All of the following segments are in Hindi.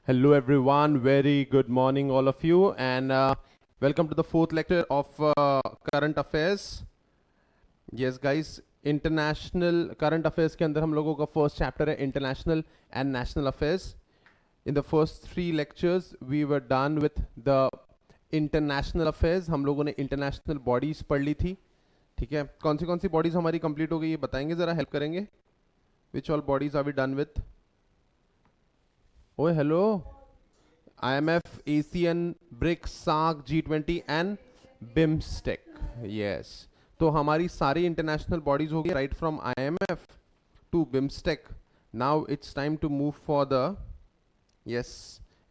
Hello everyone, very good morning all of you and welcome to the fourth lecture of current affairs. Yes guys, international current affairs के अंदर हम लोगों का first chapter है international and national affairs. In the first three lectures we were done with the international affairs. हम लोगों ने international bodies पढ़ ली थी. ठीक है, कौन सी bodies हमारी complete हो गई ये बताएंगे ज़रा, help करेंगे. Which all bodies are we done with? ओए hello, IMF, ASEAN, BRICS, SAARC, G20 and BIMSTEC. Yes, तो हमारी सारी इंटरनेशनल बॉडीज हो गई right from IMF to BIMSTEC. Now it's time to move for the yes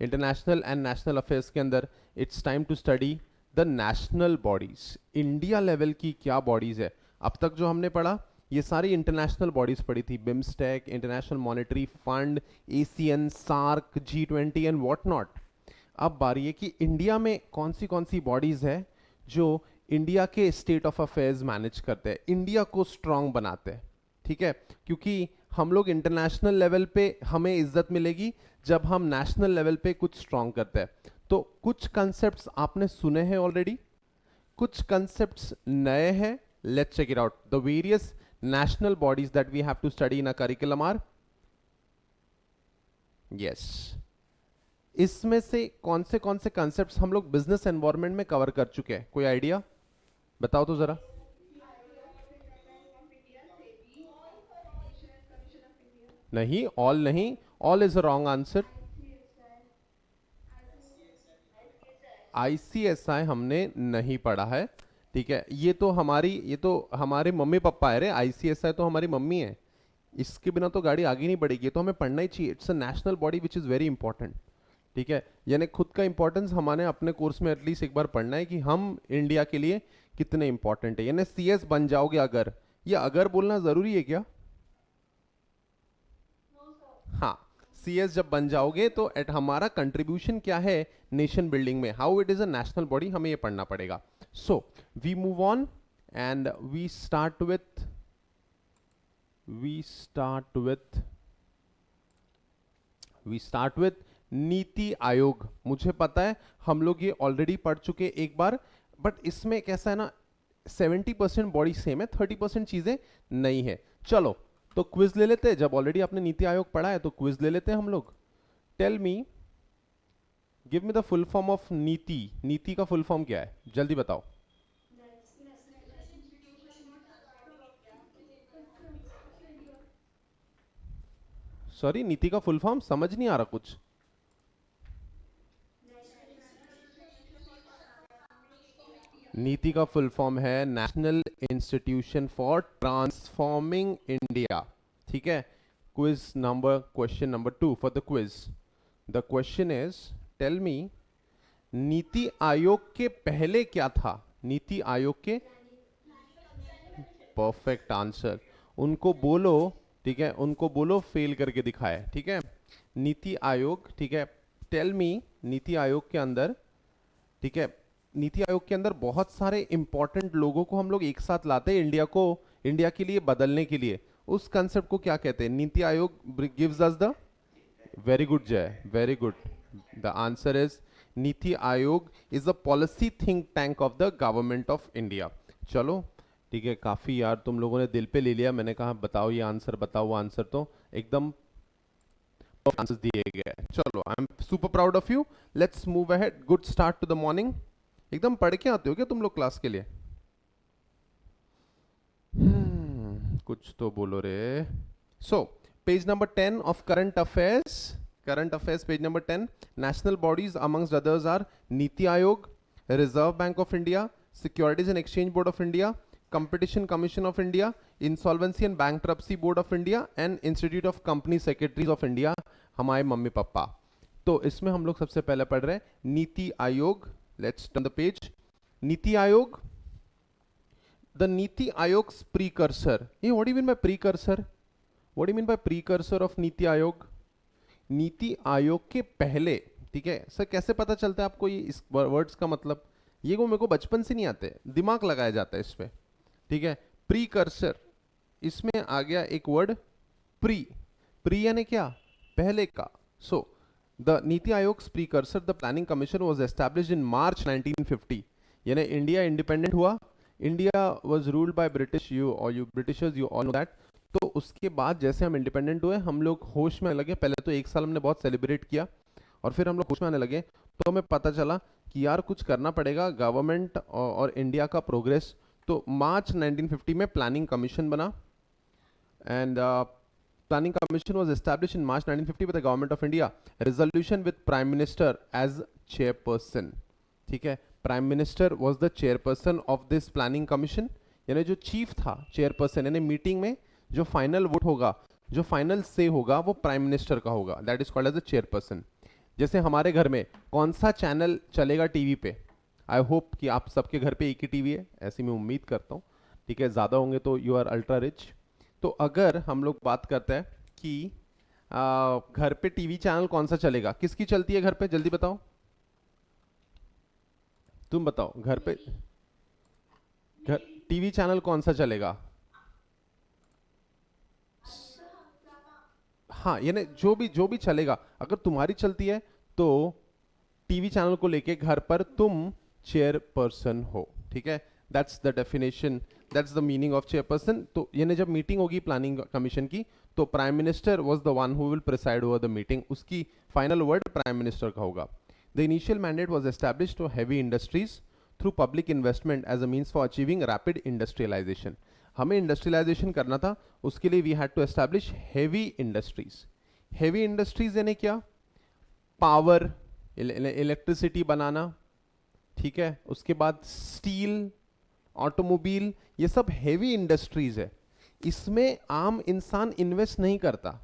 international and national affairs के अंदर it's time to study the national bodies. India level की क्या बॉडीज है? अब तक जो हमने पढ़ा ये सारी इंटरनेशनल बॉडीज पढ़ी थी, BIMSTEC, international monetary fund, ASEAN, SAARC, G20 and what not. अब बारी है कि इंडिया में कौन सी बॉडीज है जो इंडिया के स्टेट ऑफ अफेयर्स मैनेज करते हैं, इंडिया को स्ट्रांग बनाते हैं. ठीक है, क्योंकि हम लोग इंटरनेशनल लेवल पे हमें इज्जत मिलेगी जब हम नेशनल लेवल पे कुछ स्ट्रांग करते हैं. तो कुछ कंसेप्ट्स आपने सुने हैं ऑलरेडी, कुछ कंसेप्ट्स नए हैं. Let's check it out. The various national bodies that we have to study in a curriculum are yes. इसमें से कौन से कंसेप्ट्स हम लोग बिजनेस एनवायरनमेंट में कवर कर चुके हैं? कोई आइडिया बताओ तो जरा. नहीं, ऑल नहीं, all is a wrong answer. ICSI हमने नहीं पढ़ा है. ठीक है, ये तो हमारे मम्मी पापा है रे. ICSI तो हमारी मम्मी है, इसके बिना तो गाड़ी आगे नहीं बढ़ेगी. ये तो हमें पढ़ना ही चाहिए. It's a national body which is very important. ठीक है, यानी खुद का इंपॉर्टेंस हमारे अपने कोर्स में एटलीस्ट एक बार पढ़ना है कि हम इंडिया के लिए कितने इंपॉर्टेंट है. यानी CS बन जाओगे अगर, ये अगर बोलना जरूरी है क्या? हाँ, CS जब बन जाओगे तो एट हमारा कंट्रीब्यूशन क्या है नेशन बिल्डिंग में, how it is a national body, हमें ये पढ़ना पड़ेगा. So we move on and we start with NITI Aayog. मुझे पता है हम लोग ये ऑलरेडी पढ़ चुके एक बार, बट इसमें कैसा है ना, 70% बॉडी सेम है, 30% चीजें नहीं है. चलो तो क्विज ले लेते हैं. जब ऑलरेडी आपने नीति आयोग पढ़ा है तो क्विज ले लेते हैं हम लोग. Tell me, give me the full form of NITI. NITI का फुल फॉर्म क्या है, जल्दी बताओ. सॉरी, नीति का फुल फॉर्म समझ नहीं आ रहा कुछ. नीति का फुल फॉर्म है national institution for transforming India. ठीक है, question number 2 for the quiz. The question is, tell me, NITI Aayog के पहले क्या था? नीति आयोग के, परफेक्ट आंसर. उनको बोलो, ठीक है, उनको बोलो फेल करके दिखाए. ठीक है, नीति आयोग. ठीक है, टेल मी, नीति आयोग के अंदर, ठीक है, नीति आयोग के अंदर बहुत सारे इंपॉर्टेंट लोगों को हम लोग एक साथ लाते हैं इंडिया के लिए बदलने के लिए. उस कंसेप्ट को क्या कहते हैं? NITI Aayog gives us the, very good Jay, very good. The answer is, NITI Aayog is a policy think tank of the government of India. चलो ठीक है, काफी यार तुम लोगों ने दिल पे ले लिया. मैंने कहा बताओ ये आंसर, बताओ वो आंसर, तो एकदम आंसर दिए गए. चलो, I am super proud of you. Let's move ahead. Good start to the morning. एकदम पढ़ के आते हो क्या तुम लोग क्लास के लिए? कुछ तो बोलो रे. सो page number 10 of current affairs, page number 10. National bodies amongst others are NITI Aayog, Reserve Bank of India, Securities and Exchange Board of India, Competition Commission of India, Insolvency and Bankruptcy Board of India and Institute of Company Secretaries of India. हमारे मम्मी पापा. तो इसमें हम लोग सबसे पहले पढ़ रहे हैं नीति आयोग. Let's turn the page. NITI Aayog, the NITI आयोग प्रीकर्सर. ये what do you mean bye precursor? What do you mean bye precursor of NITI आयोग? नीति आयोग के पहले. ठीक है सर, कैसे पता चलता है आपको ये इस वर्ड्स का मतलब? ये को मेरे को बचपन से नहीं आते, दिमाग लगाया जाता है इस पे. ठीक है, प्रीकर्सर, इसमें आ गया एक वर्ड प्री. प्री यानी क्या? पहले का. So the NITI Aayog's precursor the planning commission was established in March 1950. यानी इंडिया इंडिपेंडेंट हुआ, India was ruled by British, you Britishers, you all know that. तो उसके बाद जैसे हम इंडिपेंडेंट हुए, हम लोग होश में लगे. पहले तो एक साल हमने बहुत सेलिब्रेट किया, और फिर हम लोग होश में आने लगे. तो हमें पता चला कि यार कुछ करना पड़ेगा, गवर्नमेंट और इंडिया का प्रोग्रेस. तो मार्च 1950 में प्लानिंग कमीशन बना, and planning commission was established in March 1950 by the government of India. Resolution with prime minister as chairperson. ठीक है, prime minister was the chairperson of this planning commission. यानी जो चीफ था चेयरपर्सन, यानी मीटिंग में जो फाइनल वोट होगा, जो फाइनल से होगा, वो प्राइम मिनिस्टर का होगा. That is called as the chairperson. जैसे हमारे घर में कौन सा चैनल चलेगा टीवी पे, आई होप कि आप सबके घर पे एक ही टीवी है, ऐसी मैं उम्मीद करता हूँ. ठीक है, ज़्यादा होंगे तो यू आर अल्ट्रा रिच. तो अगर हम लोग बात करते हैं कि घर पे टीवी चैनल कौन सा चलेगा, किसकी चलती है घर पे, जल्दी बताओ, तुम बताओ. घर पे घर टीवी चैनल कौन सा चलेगा? हाँ, यानी जो भी चलेगा, अगर तुम्हारी चलती है तो टीवी चैनल को लेके घर पर तुम चेयरपर्सन हो. ठीक है, that's the definition, that's the meaning of chairperson. तो यानी जब मीटिंग होगी प्लानिंग कमीशन की, तो prime minister was the one who will preside over the meeting. उसकी फाइनल वर्ड प्राइम मिनिस्टर का होगा. The initial mandate was established to heavy industries through public investment as a means for achieving rapid industrialisation. हमें इंडस्ट्रियलाइजेशन करना था, उसके लिए we had to establish heavy industries. Heavy industries यानी क्या? पावर, इलेक्ट्रिसिटी बनाना. ठीक है, उसके बाद स्टील, ऑटोमोबाइल, ये सब हैवी इंडस्ट्रीज है. इसमें आम इंसान इन्वेस्ट नहीं करता.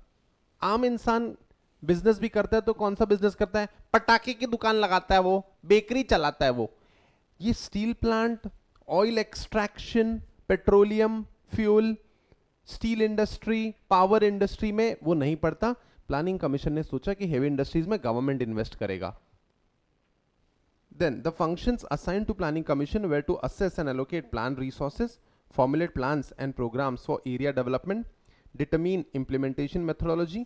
आम इंसान बिजनेस भी करता है तो कौन सा बिजनेस करता है? पटाखे की दुकान लगाता है, वो बेकरी चलाता है. वो ये steel plant, oil extraction, petroleum, fuel, steel industry, power industry में वो नहीं पड़ता. प्लानिंग कमीशन ने सोचा कि हेवी इंडस्ट्रीज में गवर्नमेंट इन्वेस्ट करेगा. Then the functions assigned to planning commission were to assess and allocate plan resources, formulate plans and programs for area development, determine implementation methodology,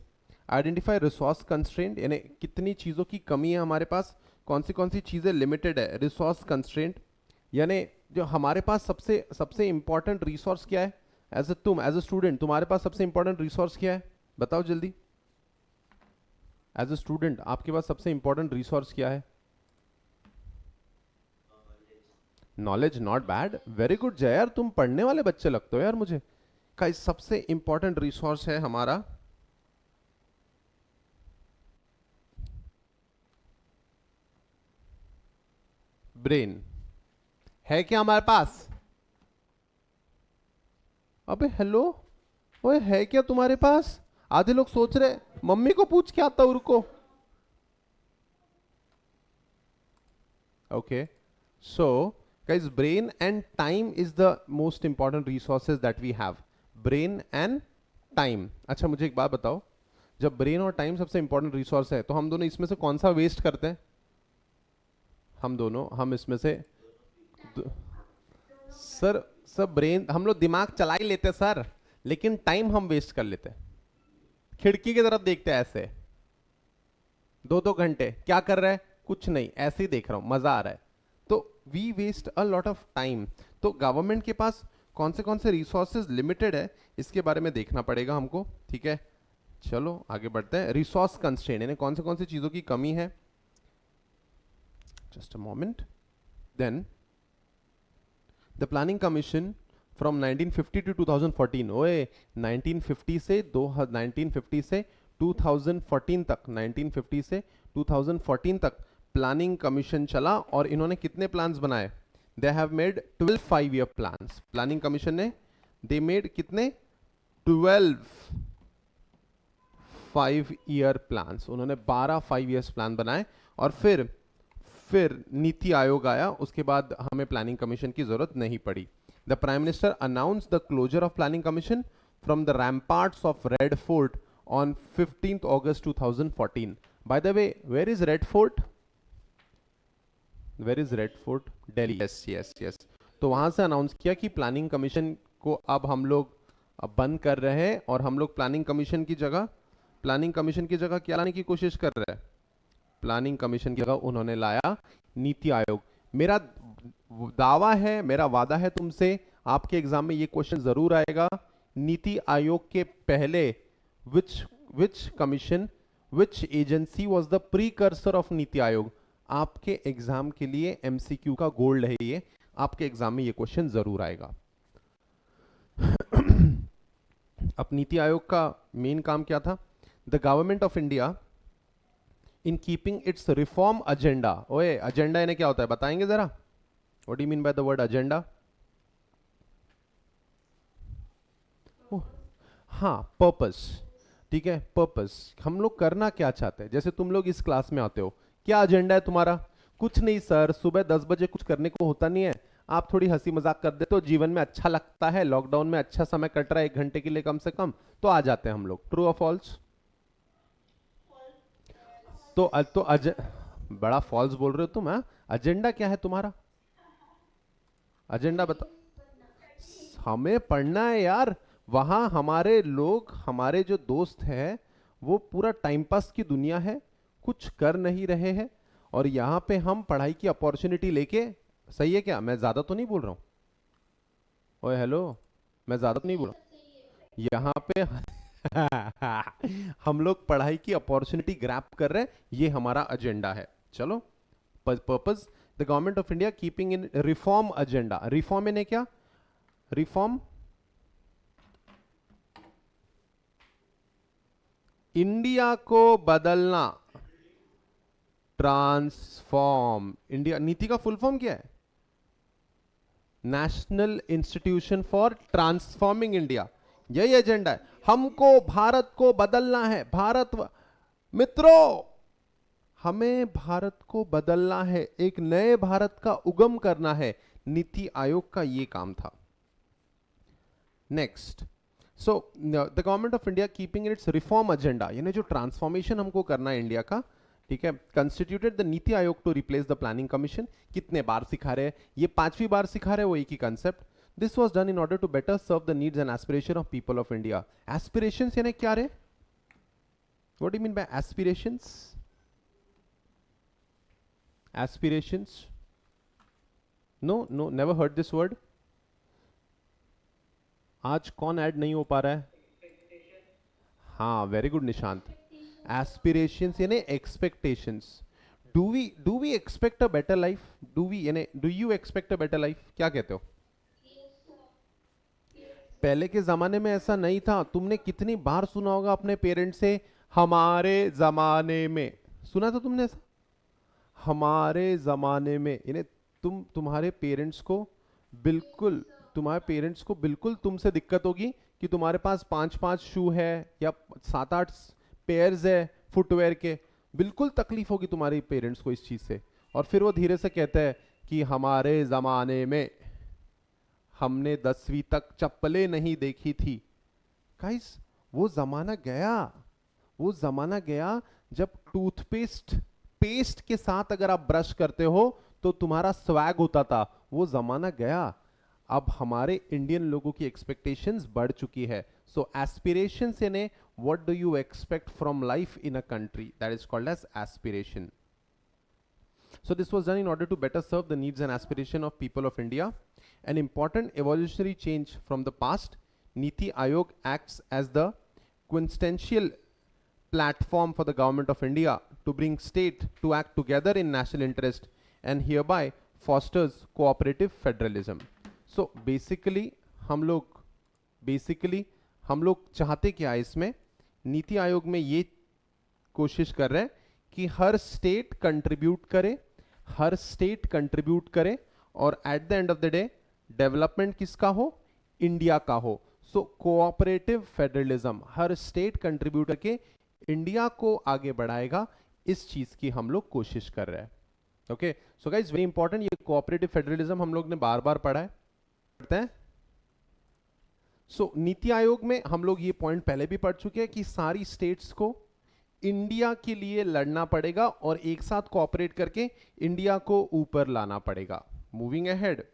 identify resource constraint, यानी कितनी चीज़ों की कमी है हमारे पास, कौन सी चीज़ें लिमिटेड है. रिसोर्स कंस्ट्रेंट यानी जो हमारे पास सबसे इंपॉर्टेंट रिसोर्स क्या है. एज अ स्टूडेंट तुम्हारे पास सबसे इंपॉर्टेंट रिसोर्स क्या है, बताओ जल्दी. एज अ स्टूडेंट आपके पास सबसे इंपॉर्टेंट रिसोर्स क्या है? Knowledge. Not bad, very good जय, यार तुम पढ़ने वाले बच्चे लगते हो यार मुझे. का सबसे इंपॉर्टेंट रिसोर्स है हमारा ब्रेन. है क्या हमारे पास? अबे हेलो, ओए है क्या तुम्हारे पास? आधे लोग सोच रहे मम्मी को पूछ के आता हूं, रुको. Okay, so guys, brain and time is the most important resources that we have. brain and time. अच्छा मुझे एक बात बताओ, जब ब्रेन और टाइम सबसे इंपॉर्टेंट रिसोर्स है, तो हम दोनों इसमें से कौन सा वेस्ट करते हैं? हम इसमें से सर सब ब्रेन हम लोग दिमाग चला ही लेते सर, लेकिन टाइम हम वेस्ट कर लेते हैं. खिड़की की तरफ देखते हैं ऐसे 2-2 घंटे, क्या कर रहा है? कुछ नहीं, ऐसे ही देख रहा हूं, मजा आ रहा है. तो we waste a lot of time. तो गवर्नमेंट के पास कौन से रिसोर्सेज लिमिटेड है, इसके बारे में देखना पड़ेगा हमको. ठीक है, चलो आगे बढ़ते हैं. रिसोर्स कंस्ट्रेंट यानी कौन सी चीजों की कमी है. Just a moment. Then the planning commission from 1950 to 2014. ओए 1950 से 2014 तक, 1950 से 2014 तक प्लानिंग कमीशन चला. और इन्होंने कितने प्लान्स बनाए? They have made 12 5-year plans. Planning commission ने दे मेड कितने? 12 5-year प्लान्स. उन्होंने 12 5 years प्लान बनाए. और फिर नीति आयोग आया, उसके बाद हमें प्लानिंग कमीशन की जरूरत नहीं पड़ी. The prime minister announce the closure of planning commission from the ramparts of Red Fort on 15th August 2014. By the way, where is Red Fort? Where is Red Fort? Delhi. Yes yes yes. तो वहां से अनाउंस किया कि प्लानिंग कमीशन को अब हम लोग बंद कर रहे हैं, और हम लोग प्लानिंग कमीशन की जगह क्या लाने की कोशिश कर रहे हैं? प्लानिंग कमीशन की जगह उन्होंने लाया नीति आयोग। मेरा दावा है, मेरा वादा है तुमसे, आपके एग्जाम में ये क्वेश्चन जरूर आएगा। नीति आयोग के पहले which which commission, which agency was the precursor of NITI Aayog? आपके एग्जाम के लिए एमसीक्यू का गोल्ड है ये, आपके एग्जाम में ये क्वेश्चन जरूर आएगा। अब नीति आयोग का मेन काम क्या था? The government of India in keeping it's reform agenda. ओए, एजेंडा इन्हें क्या होता है बताएंगे जरा? What do you mean by the word agenda? हाँ, पर्पस। ठीक है, पर्पस। हम लोग करना क्या चाहते हैं? जैसे तुम लोग इस क्लास में आते हो, क्या एजेंडा है तुम्हारा? कुछ नहीं सर, सुबह 10 बजे कुछ करने को होता नहीं है, आप थोड़ी हंसी मजाक कर देते हो, जीवन में अच्छा लगता है, लॉकडाउन में अच्छा समय कट रहा है 1 घंटे के लिए कम से कम, तो आ जाते हैं हम लोग। ट्रू और फॉल्स? तो बड़ा फॉल्स बोल रहे हो तुम। हाँ, एजेंडा क्या है तुम्हारा? एजेंडा बता। हमें पढ़ना है यार। वहां हमारे लोग, हमारे जो दोस्त हैं, वो पूरा टाइम पास की दुनिया है, कुछ कर नहीं रहे हैं, और यहाँ पे हम पढ़ाई की अपॉर्चुनिटी लेके, सही है क्या? मैं ज्यादा तो नहीं बोल रहा हूँ? ओए हेलो, मैं ज्यादा तो नहीं बोल रहा हूँ यहाँ पे? हम लोग पढ़ाई की अपॉर्चुनिटी ग्रैब कर रहे हैं, ये हमारा एजेंडा है। चलो, purpose the government of India keeping in reform agenda. Reform इन्हें क्या? रिफॉर्म इंडिया को बदलना, ट्रांसफॉर्म इंडिया। नीति का फुल फॉर्म क्या है? National institution for transforming India. यही एजेंडा है, हमको भारत को बदलना है। मित्रों, हमें भारत को बदलना है, एक नए भारत का उगम करना है। नीति आयोग का यह काम था। Next, so the government of India keeping it's reform agenda, यानी जो ट्रांसफॉर्मेशन हमको करना है इंडिया का, ठीक है, constituted the NITI Aayog to replace the planning commission. कितने बार सिखा रहे हैं? ये 5वीं बार सिखा रहे हैं वो एक ही concept. This was done in order to better serve the needs and aspiration of people of India. Aspirations यानी क्या रहे? What do you mean by aspirations? Aspirations? No no, never heard this word. आज कौन ऐड नहीं हो पा रहा है? हाँ, वेरी गुड निशांत। एस्पिरेशंस यानी expectations. Do we expect a better life? Do you expect a better life? क्या कहते हो? पहले के जमाने में ऐसा नहीं था। तुमने कितनी बार सुना होगा अपने पेरेंट्स से, हमारे जमाने में। सुना था तुमने ऐसा? हमारे जमाने में, यानी तुम्हारे पेरेंट्स को बिल्कुल, तुम्हारे पेरेंट्स को बिल्कुल तुमसे दिक्कत होगी कि तुम्हारे पास 5-5 शू है या 7-8 पेयर्स है फुटवेयर के। बिल्कुल तकलीफ होगी तुम्हारे पेरेंट्स को इस चीज से। और फिर वो धीरे से कहते हैं कि हमारे जमाने में हमने 10वीं तक चप्पलें नहीं देखी थी। गाइस, वो जमाना गया। वो जमाना गया जब टूथपेस्ट पेस्ट के साथ अगर आप ब्रश करते हो तो तुम्हारा स्वैग होता था। वो जमाना गया। अब हमारे इंडियन लोगों की एक्सपेक्टेशंस बढ़ चुकी है। सो एस्पिरेशंस यानी what do you expect from life in a country, that is called as aspiration. So this was done in order to better serve the needs and aspiration of people of India. An important evolutionary change from the past, Niti Aayog acts as the quintessential platform for the government of India to bring state to act together in national interest and hereby fosters cooperative federalism. So basically हम लोग चाहते क्या है इसमें? नीति आयोग में ये कोशिश कर रहे हैं कि हर स्टेट कंट्रीब्यूट करे और at the end of the day development किसका हो? इंडिया का हो. सो कोऑपरेटिव फेडरलिज्म, हर स्टेट कंट्रीब्यूट करके इंडिया को आगे बढ़ाएगा, इस चीज की हम लोग कोशिश कर रहे हैं. Okay, so guys, very important, ये कोऑपरेटिव फेडरलिज्म हम लोग ने बार बार पढ़ा है, पढ़ते हैं. सो नीति आयोग में हम लोग ये पॉइंट पहले भी पढ़ चुके हैं कि सारी स्टेट्स को इंडिया के लिए लड़ना पड़ेगा और एक साथ कोऑपरेट करके इंडिया को ऊपर लाना पड़ेगा. Moving ahead,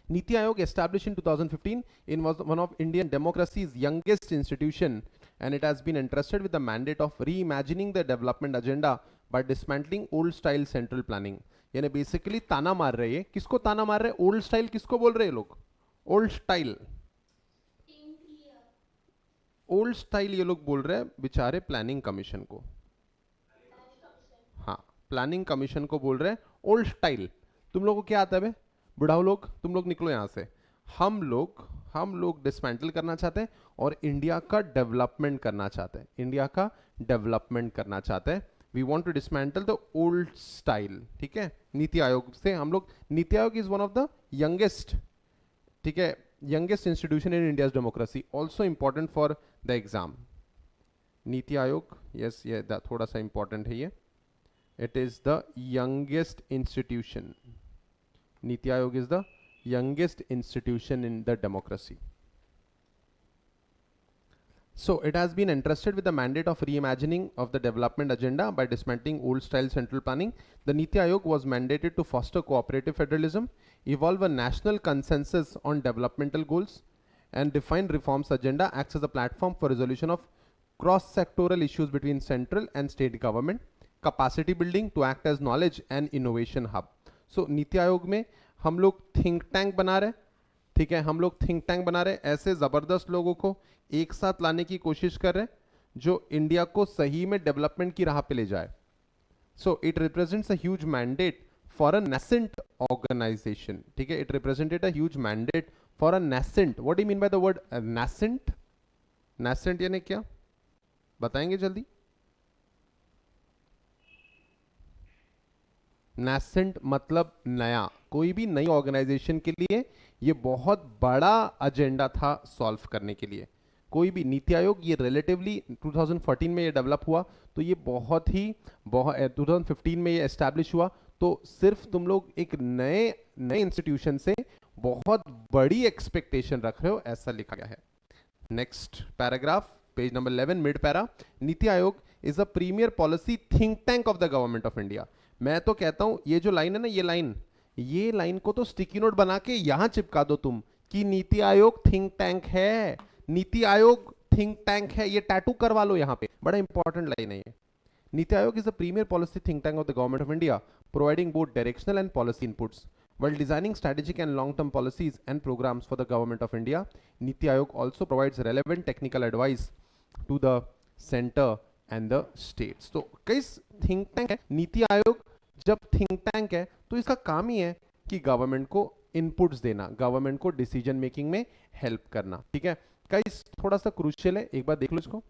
Niti Aayog established in 2015 in was one of Indian democracy's youngest institution and it has been entrusted with the mandate of reimagining the development agenda by dismantling old style central planning. यानी बेसिकली ताना मार रहे हैं, किसको ताना मार रहे हैं? ओल्ड स्टाइल किसको बोल रहे हैं लोग? ओल्ड स्टाइल, ओल्ड स्टाइल ये लोग बोल रहे हैं बेचारे प्लानिंग कमीशन को। हाँ, प्लानिंग कमीशन को बोल रहे हैं ओल्ड स्टाइल। तुम लोगों को क्या आता है बे बुढ़ाओ लोग? तुम लोग निकलो यहां से। हम लोग डिसमेंटल करना चाहते हैं और इंडिया का डेवलपमेंट करना चाहते हैं, इंडिया का डेवलपमेंट करना चाहते हैं। We want to dismantle the old style, ठीक है। नीति आयोग से हम लोग, NITI Aayog is one of the youngest, ठीक है, youngest institution in India's democracy, also important for the exam. NITI Aayog, yes, ये थोड़ा सा इंपॉर्टेंट है ये। It is the youngest institution, NITI Aayog is the youngest institution in the democracy. So it has been entrusted with the mandate of reimagining of the development agenda by dismantling old style central planning. The Niti Aayog was mandated to foster cooperative federalism, evolve a national consensus on developmental goals, and define reforms agenda, acts as a platform for resolution of cross-sectoral issues between central and state government, capacity building to act as knowledge and innovation hub. सो नीति आयोग में हम लोग थिंक टैंक बना रहे, ठीक है, हम लोग थिंक टैंक बना रहे, ऐसे जबरदस्त लोगों को एक साथ लाने की कोशिश कर रहे जो इंडिया को सही में डेवलपमेंट की राह पे ले जाए। So it represents a huge mandate for a nascent organisation, ठीक है, it represented a huge mandate for a nascent. What do you mean by the word nascent? Nascent यानी क्या, बताएंगे जल्दी? नेसेंट मतलब नया, कोई भी नई ऑर्गेनाइजेशन के लिए ये बहुत बड़ा एजेंडा था सॉल्व करने के लिए। कोई भी नीति आयोग, ये रिलेटिवली 2014 में ये डेवलप हुआ, तो ये बहुत 2015 में ये एस्टैब्लिश हुआ, तो सिर्फ तुम लोग एक नए इंस्टीट्यूशन से बहुत बड़ी एक्सपेक्टेशन रख रहे हो, ऐसा लिखा गया है। Next paragraph, page number 11, mid para. NITI Aayog is a premier policy think tank of the government of India. मैं तो कहता हूं ये जो लाइन है ना, ये लाइन को तो स्टिकी नोट बना के यहां चिपका दो तुम कि नीति आयोग थिंक टैंक है, नीति आयोग थिंक टैंक है, ये टैटू करवा लो यहां पे, बड़ा इंपॉर्टेंट लाइन है ये। NITI Aayog is the premier policy think tank of the government of India, providing both directional and policy inputs while designing strategic and long-term policies and programs for the government of India. Niti Aayog also provides relevant technical advice to the center and the states. तो किस थिंक टैंक है नीति आयोग? जब थिंक टैंक है तो इसका काम ही है कि गवर्नमेंट को इनपुट्स देना, गवर्नमेंट को डिसीजन मेकिंग में हेल्प करना, ठीक है। गाइस थोड़ा सा क्रूशियल है, एक बार देख लो इसको।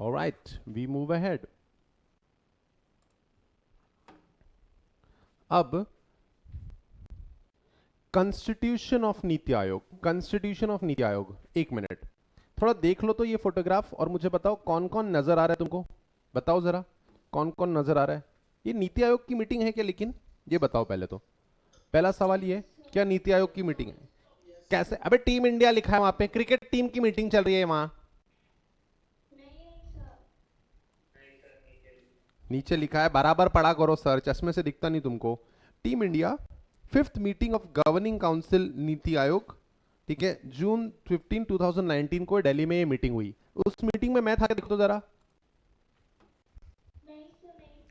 All right, we move ahead. अब कॉन्स्टिट्यूशन ऑफ नीति आयोग, कॉन्स्टिट्यूशन ऑफ नीति आयोग, एक मिनट थोड़ा देख लो तो ये फोटोग्राफ और मुझे बताओ कौन कौन नजर आ रहा है तुमको, बताओ जरा कौन कौन नजर आ रहा है। ये नीति आयोग की मीटिंग है क्या? लेकिन ये बताओ पहले तो, पहला सवाल ये, क्या नीति आयोग की मीटिंग है? कैसे? अबे टीम इंडिया लिखा है वहां पे, क्रिकेट टीम की मीटिंग चल रही है वहां। नीचे लिखा है, बराबर पढ़ा करो सर, चश्मे से दिखता नहीं तुमको। Team India 5th meeting of governing council NITI Aayog, ठीक है, जून 15 2019 को दिल्ली में ये मीटिंग हुई। उस मीटिंग में मैं था, देखो तो जरा।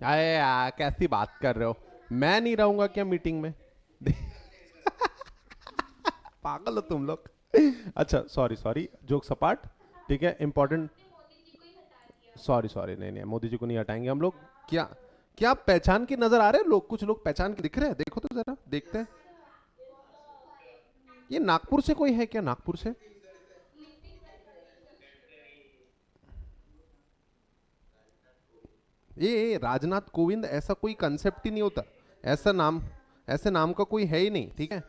अरे यार कैसी बात कर रहे हो, मैं नहीं रहूंगा क्या मीटिंग में? पागल हो तुम लोग। अच्छा सॉरी सॉरी, जोक सपाट, ठीक है, इंपॉर्टेंट। सॉरी सॉरी, नहीं नहीं, मोदी जी को नहीं हटाएंगे हम लोग। क्या क्या पहचान के नजर आ रहे हैं लोग? कुछ लोग पहचान के दिख रहे हैं, देखो तो जरा, देखते हैं। ये नागपुर से कोई है क्या? नागपुर से? ये राजनाथ कोविंद, ऐसा कोई कंसेप्ट ही नहीं होता, ऐसा नाम, ऐसे नाम का कोई है ही नहीं, ठीक है।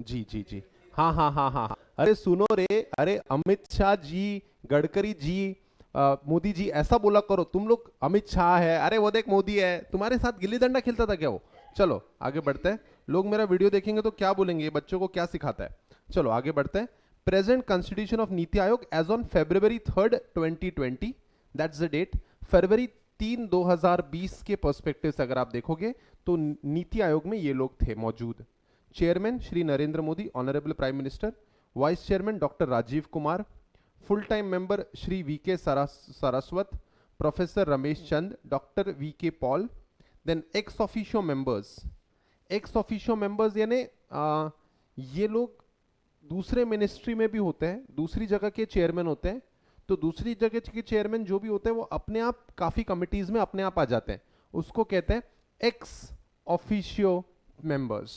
जी जी जी, हाँ हाँ हाँ हाँ हाँ, अरे सुनो रे, अरे अमित शाह जी, गडकरी जी, मोदी जी ऐसा बोला करो, तुम लोग अमित शाह है, अरे वो देख मोदी है, तुम्हारे साथ गिल्ली डंडा खेलता था क्या वो? चलो आगे बढ़ते हैं। लोग मेरा वीडियो देखेंगे तो क्या बोलेंगे, ये बच्चों को क्या सिखाता है। चलो आगे बढ़ते हैं। Present constitution of NITI Aayog as on February 3, 2020, that's the date. फरवरी 3, 2020 के पर्सपेक्टिव से अगर आप देखोगे तो नीति आयोग में ये लोग थे मौजूद। Chairman Shri Narendra Modi, honourable prime minister. Vice chairman doctor Rajiv Kumar. Full time member Shri V K Saraswat, professor Ramesh Chand, doctor V K Paul. Then ex officio members. Ex officio members यानी ये लोग दूसरे मिनिस्ट्री में भी होते हैं, दूसरी जगह के चेयरमैन होते हैं। तो दूसरी जगह के चेयरमैन जो भी होते हैं वो अपने आप काफी कमिटीज में अपने आप आ जाते हैं, उसको कहते हैं x officio members.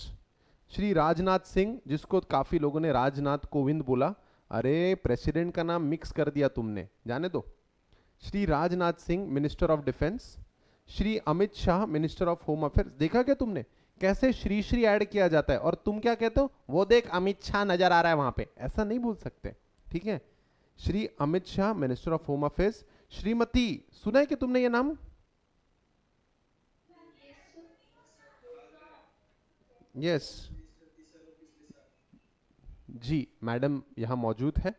Shri Rajnath Singh, जिसको काफी लोगों ने राजनाथ कोविंद बोला, अरे प्रेसिडेंट का नाम मिक्स कर दिया तुमने, जाने दो। Shri Rajnath Singh, minister of defence. Shri Amit Shah, minister of home affairs. देखा क्या तुमने कैसे श्री श्री ऐड किया जाता है, और तुम क्या कहते हो, वो देख अमित शाह नजर आ रहा है वहां पे, ऐसा नहीं बोल सकते, ठीक है। Shri Amit Shah, minister of home affairs. Shrimati, सुना है कि तुमने ये नाम? यस जी, मैडम यहां मौजूद है।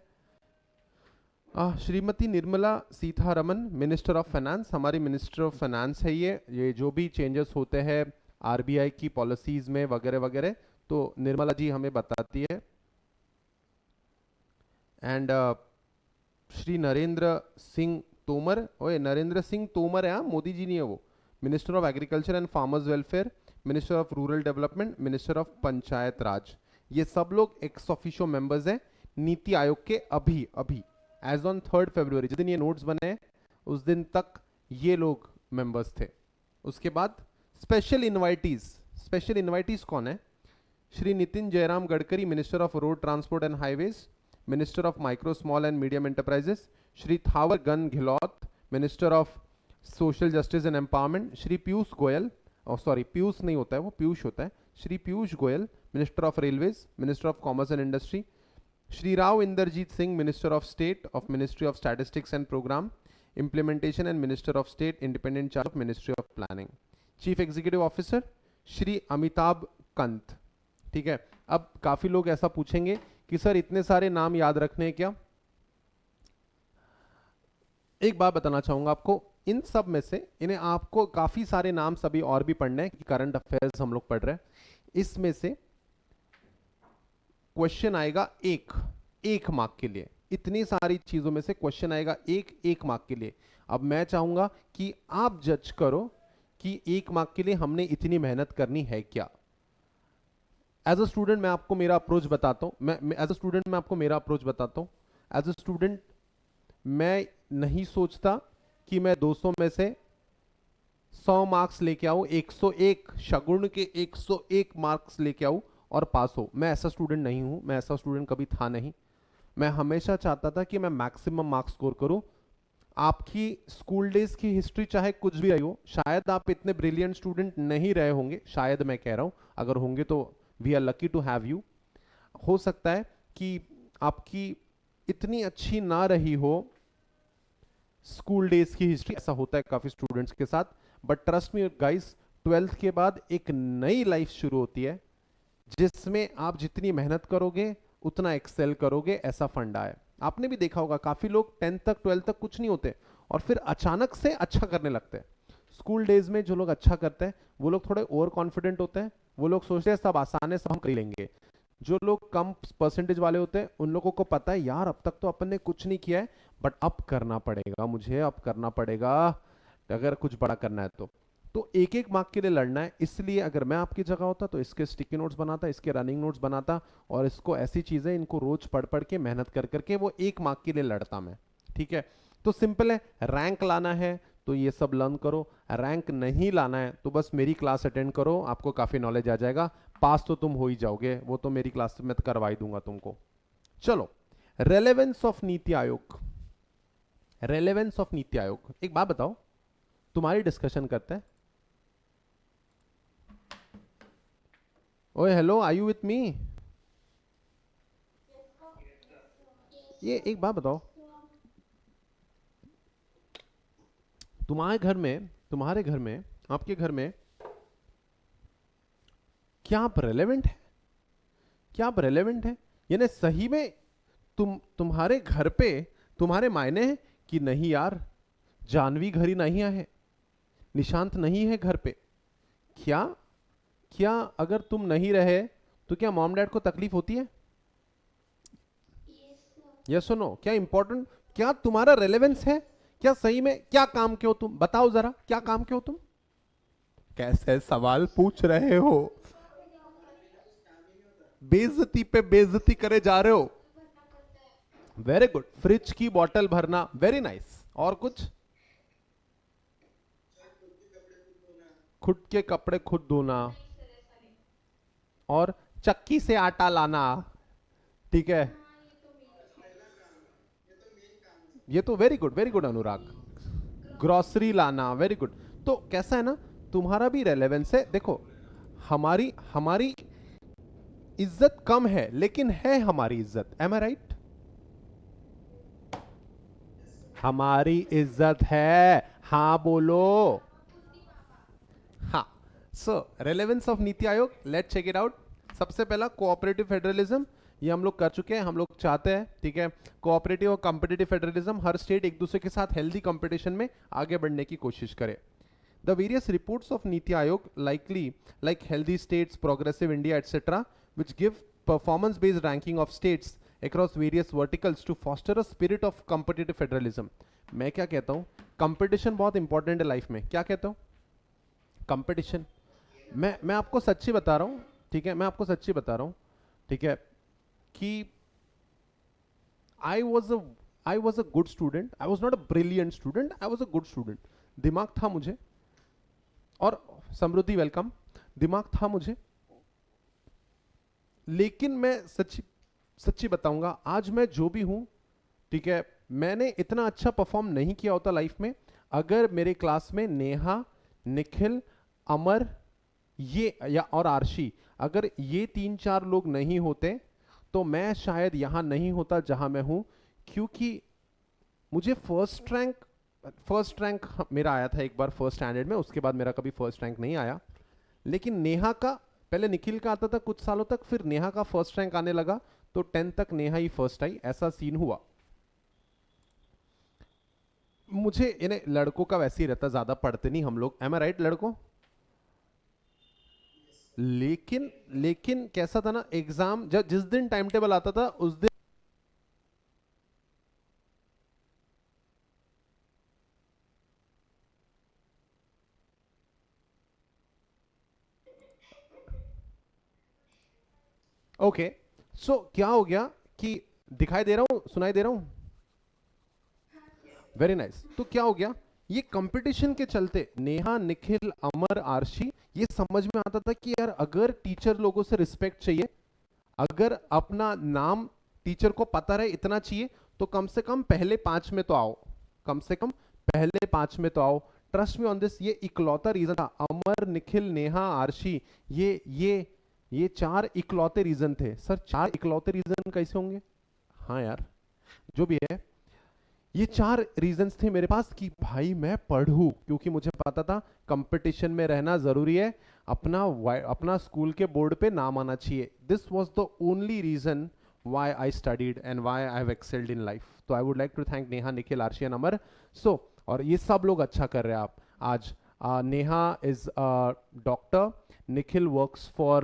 Shrimati Nirmala Sitharaman, minister of finance, हमारी मिनिस्टर ऑफ फाइनेंस है ये जो भी चेंजेस होते हैं आरबीआई की पॉलिसीज में वगैरह वगैरह, तो निर्मला जी हमें बताती है। एंड श्री नरेंद्र सिंह तोमर, ओए नरेंद्र सिंह तोमर है, हाँ मोदी जी नहीं है वो। Minister of agriculture and farmers welfare, minister of rural development, minister of panchayat Raj. ये सब लोग एक्स ऑफिशियो मेंबर्स हैं नीति आयोग के। अभी अभी एज ऑन 3 फरवरी, जिस दिन ये नोट्स बने हैं उस दिन तक ये लोग मेंबर्स थे। उसके बाद स्पेशल इनवाइटीज। स्पेशल इनवाइटीज कौन है? Shri Nitin Jairam Gadkari, minister of road transport and highways, minister of micro small and medium enterprises. Shri Thawar गन Gehlot, minister of social justice and empowerment. Shri Piyush Goyal, sorry Piyush नहीं होता है वो, पीयूष होता है। Shri Piyush Goyal, minister of railways, minister of commerce and industry. Shri Rao Inderjit Singh, minister of state of ministry of statistics and programme implementation and minister of state independent charge of ministry of planning. Chief executive officer Shri Amitabh Kant, ठीक है। अब काफी लोग ऐसा पूछेंगे कि सर इतने सारे नाम याद रखने हैं क्या? एक बात बताना चाहूंगा आपको, इन सब में से इन्हें आपको काफी सारे नाम सभी और भी पढ़ने हैं, करंट अफेयर्स हम लोग पढ़ रहे हैं। इसमें से क्वेश्चन आएगा एक एक मार्क के लिए, इतनी सारी चीजों में से क्वेश्चन आएगा एक एक मार्क के लिए। अब मैं चाहूंगा कि आप जज करो कि एक मार्क के लिए हमने इतनी मेहनत करनी है क्या। एज अ स्टूडेंट मैं आपको मेरा अप्रोच बताता हूं, मैं एज अ स्टूडेंट मैं आपको मेरा अप्रोच बताता हूं। एज अ स्टूडेंट मैं नहीं सोचता कि मैं 200 में से 100 मार्क्स लेके आऊं, 101 शगुन के 101 मार्क्स लेके आऊं और पास हो। मैं ऐसा स्टूडेंट नहीं हूं, मैं ऐसा स्टूडेंट कभी था नहीं। मैं हमेशा चाहता था कि मैं मैक्सिमम मार्क्स स्कोर करूं। आपकी स्कूल डेज की हिस्ट्री चाहे कुछ भी रही हो, शायद आप इतने ब्रिलियंट स्टूडेंट नहीं रहे होंगे, शायद मैं कह रहा हूं, अगर होंगे तो we are lucky to have you. हो सकता है कि आपकी इतनी अच्छी ना रही हो स्कूल डेज की हिस्ट्री, ऐसा होता है काफी स्टूडेंट्स के साथ। But trust me guys, 12th के बाद एक नई लाइफ शुरू होती है जिसमें आप जितनी मेहनत करोगे उतना एक्सेल करोगे, ऐसा फंडा है। आपने भी देखा होगा काफी लोग 10th तक 12th तक कुछ नहीं होते और फिर अचानक से अच्छा करने लगते हैं। स्कूल डेज में जो लोग अच्छा करते हैं वो लोग थोड़े ओवर कॉन्फिडेंट होते हैं, वो लोग सोचते हैं सब आसान है, सब हम कर लेंगे। जो लोग कम परसेंटेज वाले होते हैं उन लोगों को पता है यार अब तक तो अपन ने कुछ नहीं किया है, बट अब करना पड़ेगा मुझे, अब करना पड़ेगा अगर कुछ बड़ा करना है तो एक एक मार्क के लिए लड़ना है। इसलिए अगर मैं आपकी जगह होता तो इसके स्टिकी नोट्स बनाता, इसके रनिंग नोट्स बनाता, और इसको ऐसी चीजें इनको रोज पढ़ पढ़ के मेहनत कर करके वो एक मार्क के लिए लड़ता मैं, ठीक है। तो सिंपल है, रैंक लाना है तो ये सब लर्न करो, रैंक नहीं लाना है तो बस मेरी क्लास अटेंड करो, आपको काफी नॉलेज आ जाएगा। पास तो तुम हो ही जाओगे, वो तो मेरी क्लास में करवा ही दूंगा तुमको। चलो, रेलेवेंस ऑफ नीति आयोग। रेलेवेंस ऑफ नीति आयोग, एक बात बताओ, तुम्हारी डिस्कशन करते हैं। ओए hello, are you with me? ये एक बात बताओ, तुम्हारे घर में, आपके घर में क्या आप रेलेवेंट है? क्या आप रेलेवेंट है? यानी सही में तुम्हारे घर पे तुम्हारे मायने हैं कि नहीं यार, जानवी घरी नहीं है, निशांत नहीं है घर पे? क्या क्या अगर तुम नहीं रहे तो क्या मॉम डैड को तकलीफ होती है? यस और नो? क्या इंपॉर्टेंट, क्या तुम्हारा रेलेवेंस है? क्या सही में क्या काम के हो तुम? बताओ जरा, क्या काम के हो तुम? कैसे सवाल पूछ रहे हो? बेइज्जती पे बेइज्जती करे जा रहे हो। Very good. फ्रिज की बोतल भरना, वेरी नाइस। और कुछ? खुद के कपड़े खुद धोना, और चक्की से आटा लाना, ठीक है। ये तो वेरी गुड अनुराग। ग्रोसरी लाना, वेरी गुड। तो कैसा है ना, तुम्हारा भी रेलेवेंस है। देखो, हमारी हमारी इज्जत कम है लेकिन है हमारी इज्जत। M I right? हमारी इज्जत है, हाँ बोलो। हाँ। सो रेलेवेंस ऑफ नीति आयोग, लेट चेक इट आउट। सबसे पहला कोऑपरेटिव फेडरलिज्म, ये हम लोग कर चुके हैं। हम लोग चाहते हैं, ठीक है, कोऑपरेटिव और कॉम्पिटिटिव फेडरलिज्म, हर स्टेट एक दूसरे के साथ हेल्दी कंपटीशन में आगे बढ़ने की कोशिश करे। The various reports of Niti Aayog likely like healthy states, progressive India, etc., which give performance-based ranking of states across various verticals to foster a spirit of competitive federalism. मैं क्या कहता हूँ, कंपटीशन बहुत इंपॉर्टेंट है लाइफ में। क्या कहता हूँ? कंपटीशन। मैं आपको सच्ची बता रहा हूँ, ठीक है, मैं आपको सच्ची बता रहा हूँ, ठीक है, कि I was a good student. I was not a brilliant student, I was a good student. दिमाग था मुझे, और समृद्धि वेलकम, दिमाग था मुझे। लेकिन मैं सच्ची सच्ची बताऊंगा, आज मैं जो भी हूं, ठीक है, मैंने इतना अच्छा परफॉर्म नहीं किया होता लाइफ में अगर मेरे क्लास में नेहा, निखिल, अमर, ये या और आरशी, अगर ये 3-4 लोग नहीं होते तो मैं शायद यहां नहीं होता जहां मैं हूं। क्योंकि मुझे फर्स्ट रैंक मेरा आया था एक बार फर्स्ट स्टैंडर्ड में, उसके बाद मेरा कभी फर्स्ट रैंक नहीं आया। लेकिन नेहा का, पहले निखिल का आता था कुछ सालों तक, फिर नेहा का फर्स्ट रैंक आने लगा, तो 10 तक नेहा ही फर्स्ट आई, ऐसा सीन हुआ। मुझे इन्हें, लड़कों का वैसे ही रहता, ज्यादा पढ़ते नहीं हम लोग, एम आई राइट लड़कों? लेकिन लेकिन कैसा था ना, एग्जाम जब जिस दिन टाइम टेबल आता था उस दिन ओके। सो क्या हो गया कि, दिखाई दे रहा हूं, सुनाई दे रहा हूं? Very nice. तो क्या हो गया, ये कंपटीशन के चलते नेहा, निखिल, अमर, आरशी, ये समझ में आता था कि यार अगर टीचर लोगों से रिस्पेक्ट चाहिए, अगर अपना नाम टीचर को पता रहे इतना चाहिए, तो कम से कम पहले 5 में तो आओ, कम से कम पहले 5 में तो आओ। ट्रस्ट मी ऑन दिस, ये इकलौता रीजन था। अमर, निखिल, नेहा, आरशी, ये 4 इकलौते रीजन थे। सर 4 इकलौते रीजन कैसे होंगे? हाँ यार, जो भी है, ये 4 रीजंस थे मेरे पास कि भाई मैं पढ़ूं, क्योंकि मुझे पता था कंपटीशन में रहना जरूरी है, अपना स्कूल के बोर्ड पे नाम आना चाहिए। This was the only reason why I studied and why I have excelled in life. तो I would like to thank Neha, Nikhil, Aarshi and Amar. So और ये सब लोग अच्छा कर रहे हैं आप आज। Neha is doctor, Nikhil works for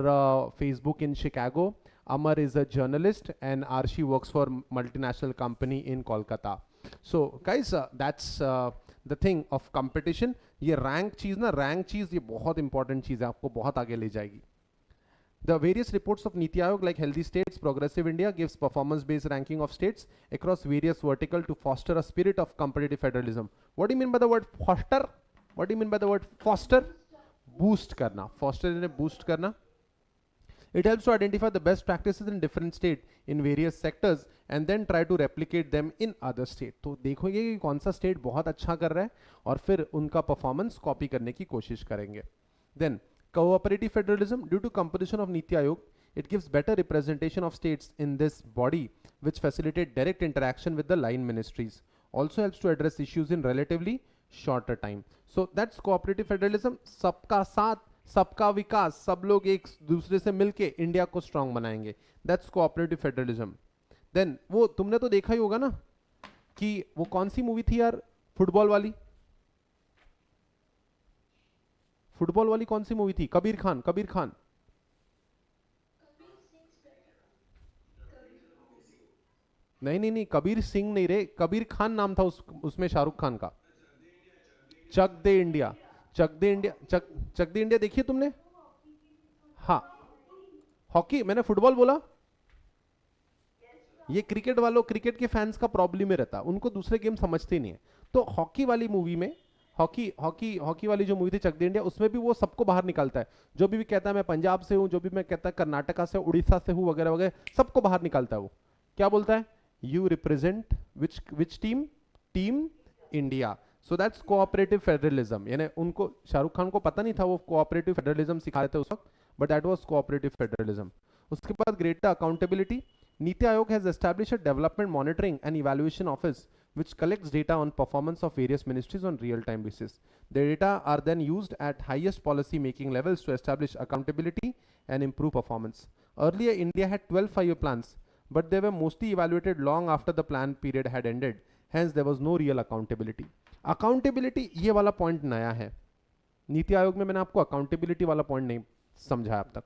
Facebook in Chicago, Amar is a journalist and Aarshi works for multinational company in Kolkata. So guys, that's the thing of competition. ये रैंक चीज ना, रैंक चीज ये बहुत इंपॉर्टेंट चीज है, आपको बहुत आगे ले जाएगी। The various reports of Niti Aayog like Healthy States, Progressive India gives performance-based ranking of states across various vertical to foster a spirit of competitive federalism. What do you mean by the word foster? What do you mean by the word foster? Boost करना, foster ने boost करना। It helps to identify the best practices in different state in various sectors and then try to replicate them in other state. तो देखोगे कि कौन सा state बहुत अच्छा कर रहा है और फिर उनका performance copy करने की कोशिश करेंगे। Then cooperative federalism, due to composition of Niti Aayog, it gives better representation of states in this body, which facilitate direct interaction with the line ministries. Also helps to address issues in relatively shorter time. So that's cooperative federalism. सबका साथ, सबका विकास, सब लोग एक दूसरे से मिलके इंडिया को स्ट्रांग बनाएंगे. That's cooperative federalism. Then वो तुमने तो देखा ही होगा ना कि वो कौन सी मूवी थी यार, फुटबॉल वाली. फुटबॉल वाली कौन सी मूवी थी? कबीर खान. कबीर खान. नहीं नहीं नहीं, कबीर सिंह नहीं रे, कबीर खान नाम था उसमें शाहरुख खान का. चक दे इंडिया. चक दे इंडिया. चक दे इंडिया देखिए तुमने? हाँ. हॉकी, मैंने फुटबॉल बोला. ये क्रिकेट वालों, क्रिकेट के फैंस का प्रॉब्लम में रहता, उनको दूसरे गेम समझते नहीं है. तो हॉकी वाली मूवी में, हॉकी हॉकी हॉकी वाली जो मूवी थी चक दे इंडिया, उसमें भी वो सबको बाहर निकालता है. जो भी कहता है मैं पंजाब से हूं, जो भी मैं कहता है कर्नाटका से, उड़ीसा से हूं, वगैरह वगैरह, सबको बाहर निकालता है. वो क्या बोलता है? You represent which team? Team India. So that's cooperative federalism. यानी उनको, शाहरुख खान को पता नहीं था वो कोऑपरेटिव फेडरलिज्म सिखा रहे थे उस वक्त, but that was cooperative federalism. उसके बाद greater accountability. NITI Aayog has established a development monitoring and evaluation office which collects data on performance of various ministries on real-time basis. The data are then used at highest policy making levels to establish accountability and improve performance. Earlier, India had 12 5-year plans, but they were mostly evaluated long after the plan period had ended. Hence, there was no real accountability. Accountability, ये वाला पॉइंट नया है. नीति आयोग में मैंने आपको अकाउंटेबिलिटी वाला पॉइंट नहीं समझाया अब तक.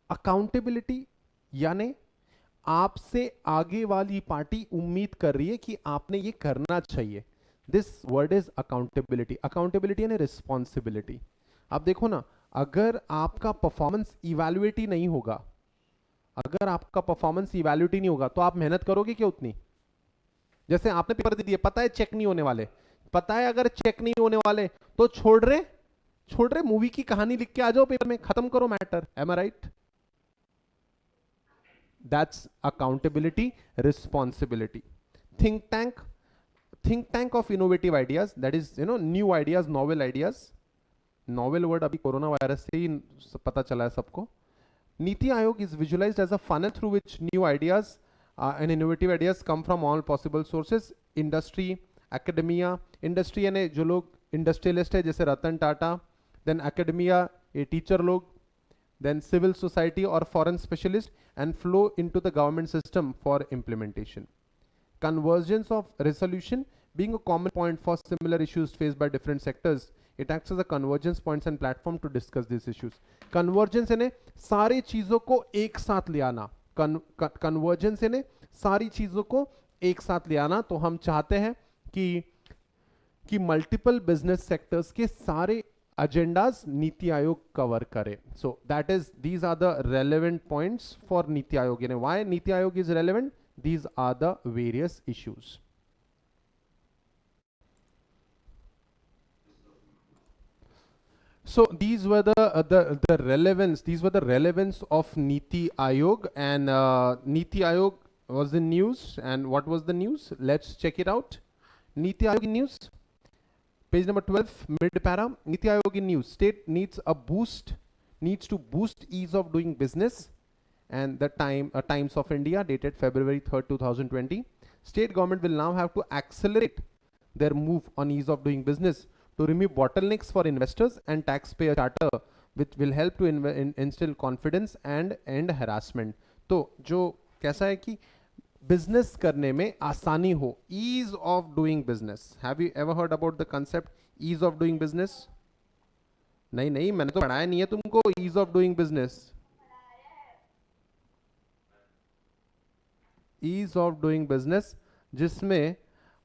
अकाउंटेबिलिटी यानी आपसे आगे वाली पार्टी उम्मीद कर रही है कि आपने ये करना चाहिए. This word is accountability. Accountability यानी रिस्पॉन्सिबिलिटी. आप देखो ना, अगर आपका परफॉर्मेंस इवैल्यूएट ही नहीं होगा, अगर आपका परफॉर्मेंस इवैल्यूएट ही नहीं होगा, तो आप मेहनत करोगे क्या उतनी? जैसे आपने पेपर दे दिए, पता है चेक नहीं होने वाले, पता है अगर चेक नहीं होने वाले तो छोड़ रहे मूवी की कहानी लिख के आ जाओ पेपर में, खत्म करो matter. Am I right? That's accountability, responsibility. Think tank of innovative ideas, that is new ideas, novel ideas. Novel word अभी कोरोना वायरस से ही पता चला है सबको. नीति Aayog is visualized as a funnel through which new ideas and innovative ideas come from all possible sources. Industry, academia. Industry यानी जो लोग इंडस्ट्रियलिस्ट है जैसे रतन टाटा, then academia ये टीचर लोग, then civil society or foreign specialist, and flow into the government system for implementation. Convergence of resolution being a common point for similar issues faced by different sectors, it acts as a convergence points and platform to discuss these issues. Convergence यानी सारी चीजों को एक साथ ले आना. Convergence यानी सारी चीजों को एक साथ ले आना. तो हम चाहते हैं कि मल्टीपल बिजनेस सेक्टर्स के सारे agendas नीति आयोग कवर करे. So that is, these are the relevant points for NITI Aayog. यानी why नीति Aayog is relevant? These are the various issues. So these were the relevance. These were the relevance of Niti Aayog, and Niti Aayog was in news. And what was the news? Let's check it out. Niti Aayog in news. Page number 12, mid para. Niti Aayog in news. State needs to boost ease of doing business. And the Times of India, dated February 3rd, 2020. State government will now have to accelerate their move on ease of doing business to remove bottlenecks for investors and taxpayer charter, which will help to instill confidence and end harassment. तो जो कैसा है कि बिजनेस करने में आसानी हो, ease of doing business. Have you ever heard about the concept ease of doing business? नहीं, मैंने तो पढ़ाया नहीं है तुमको ease of doing business. Ease of doing business, जिसमें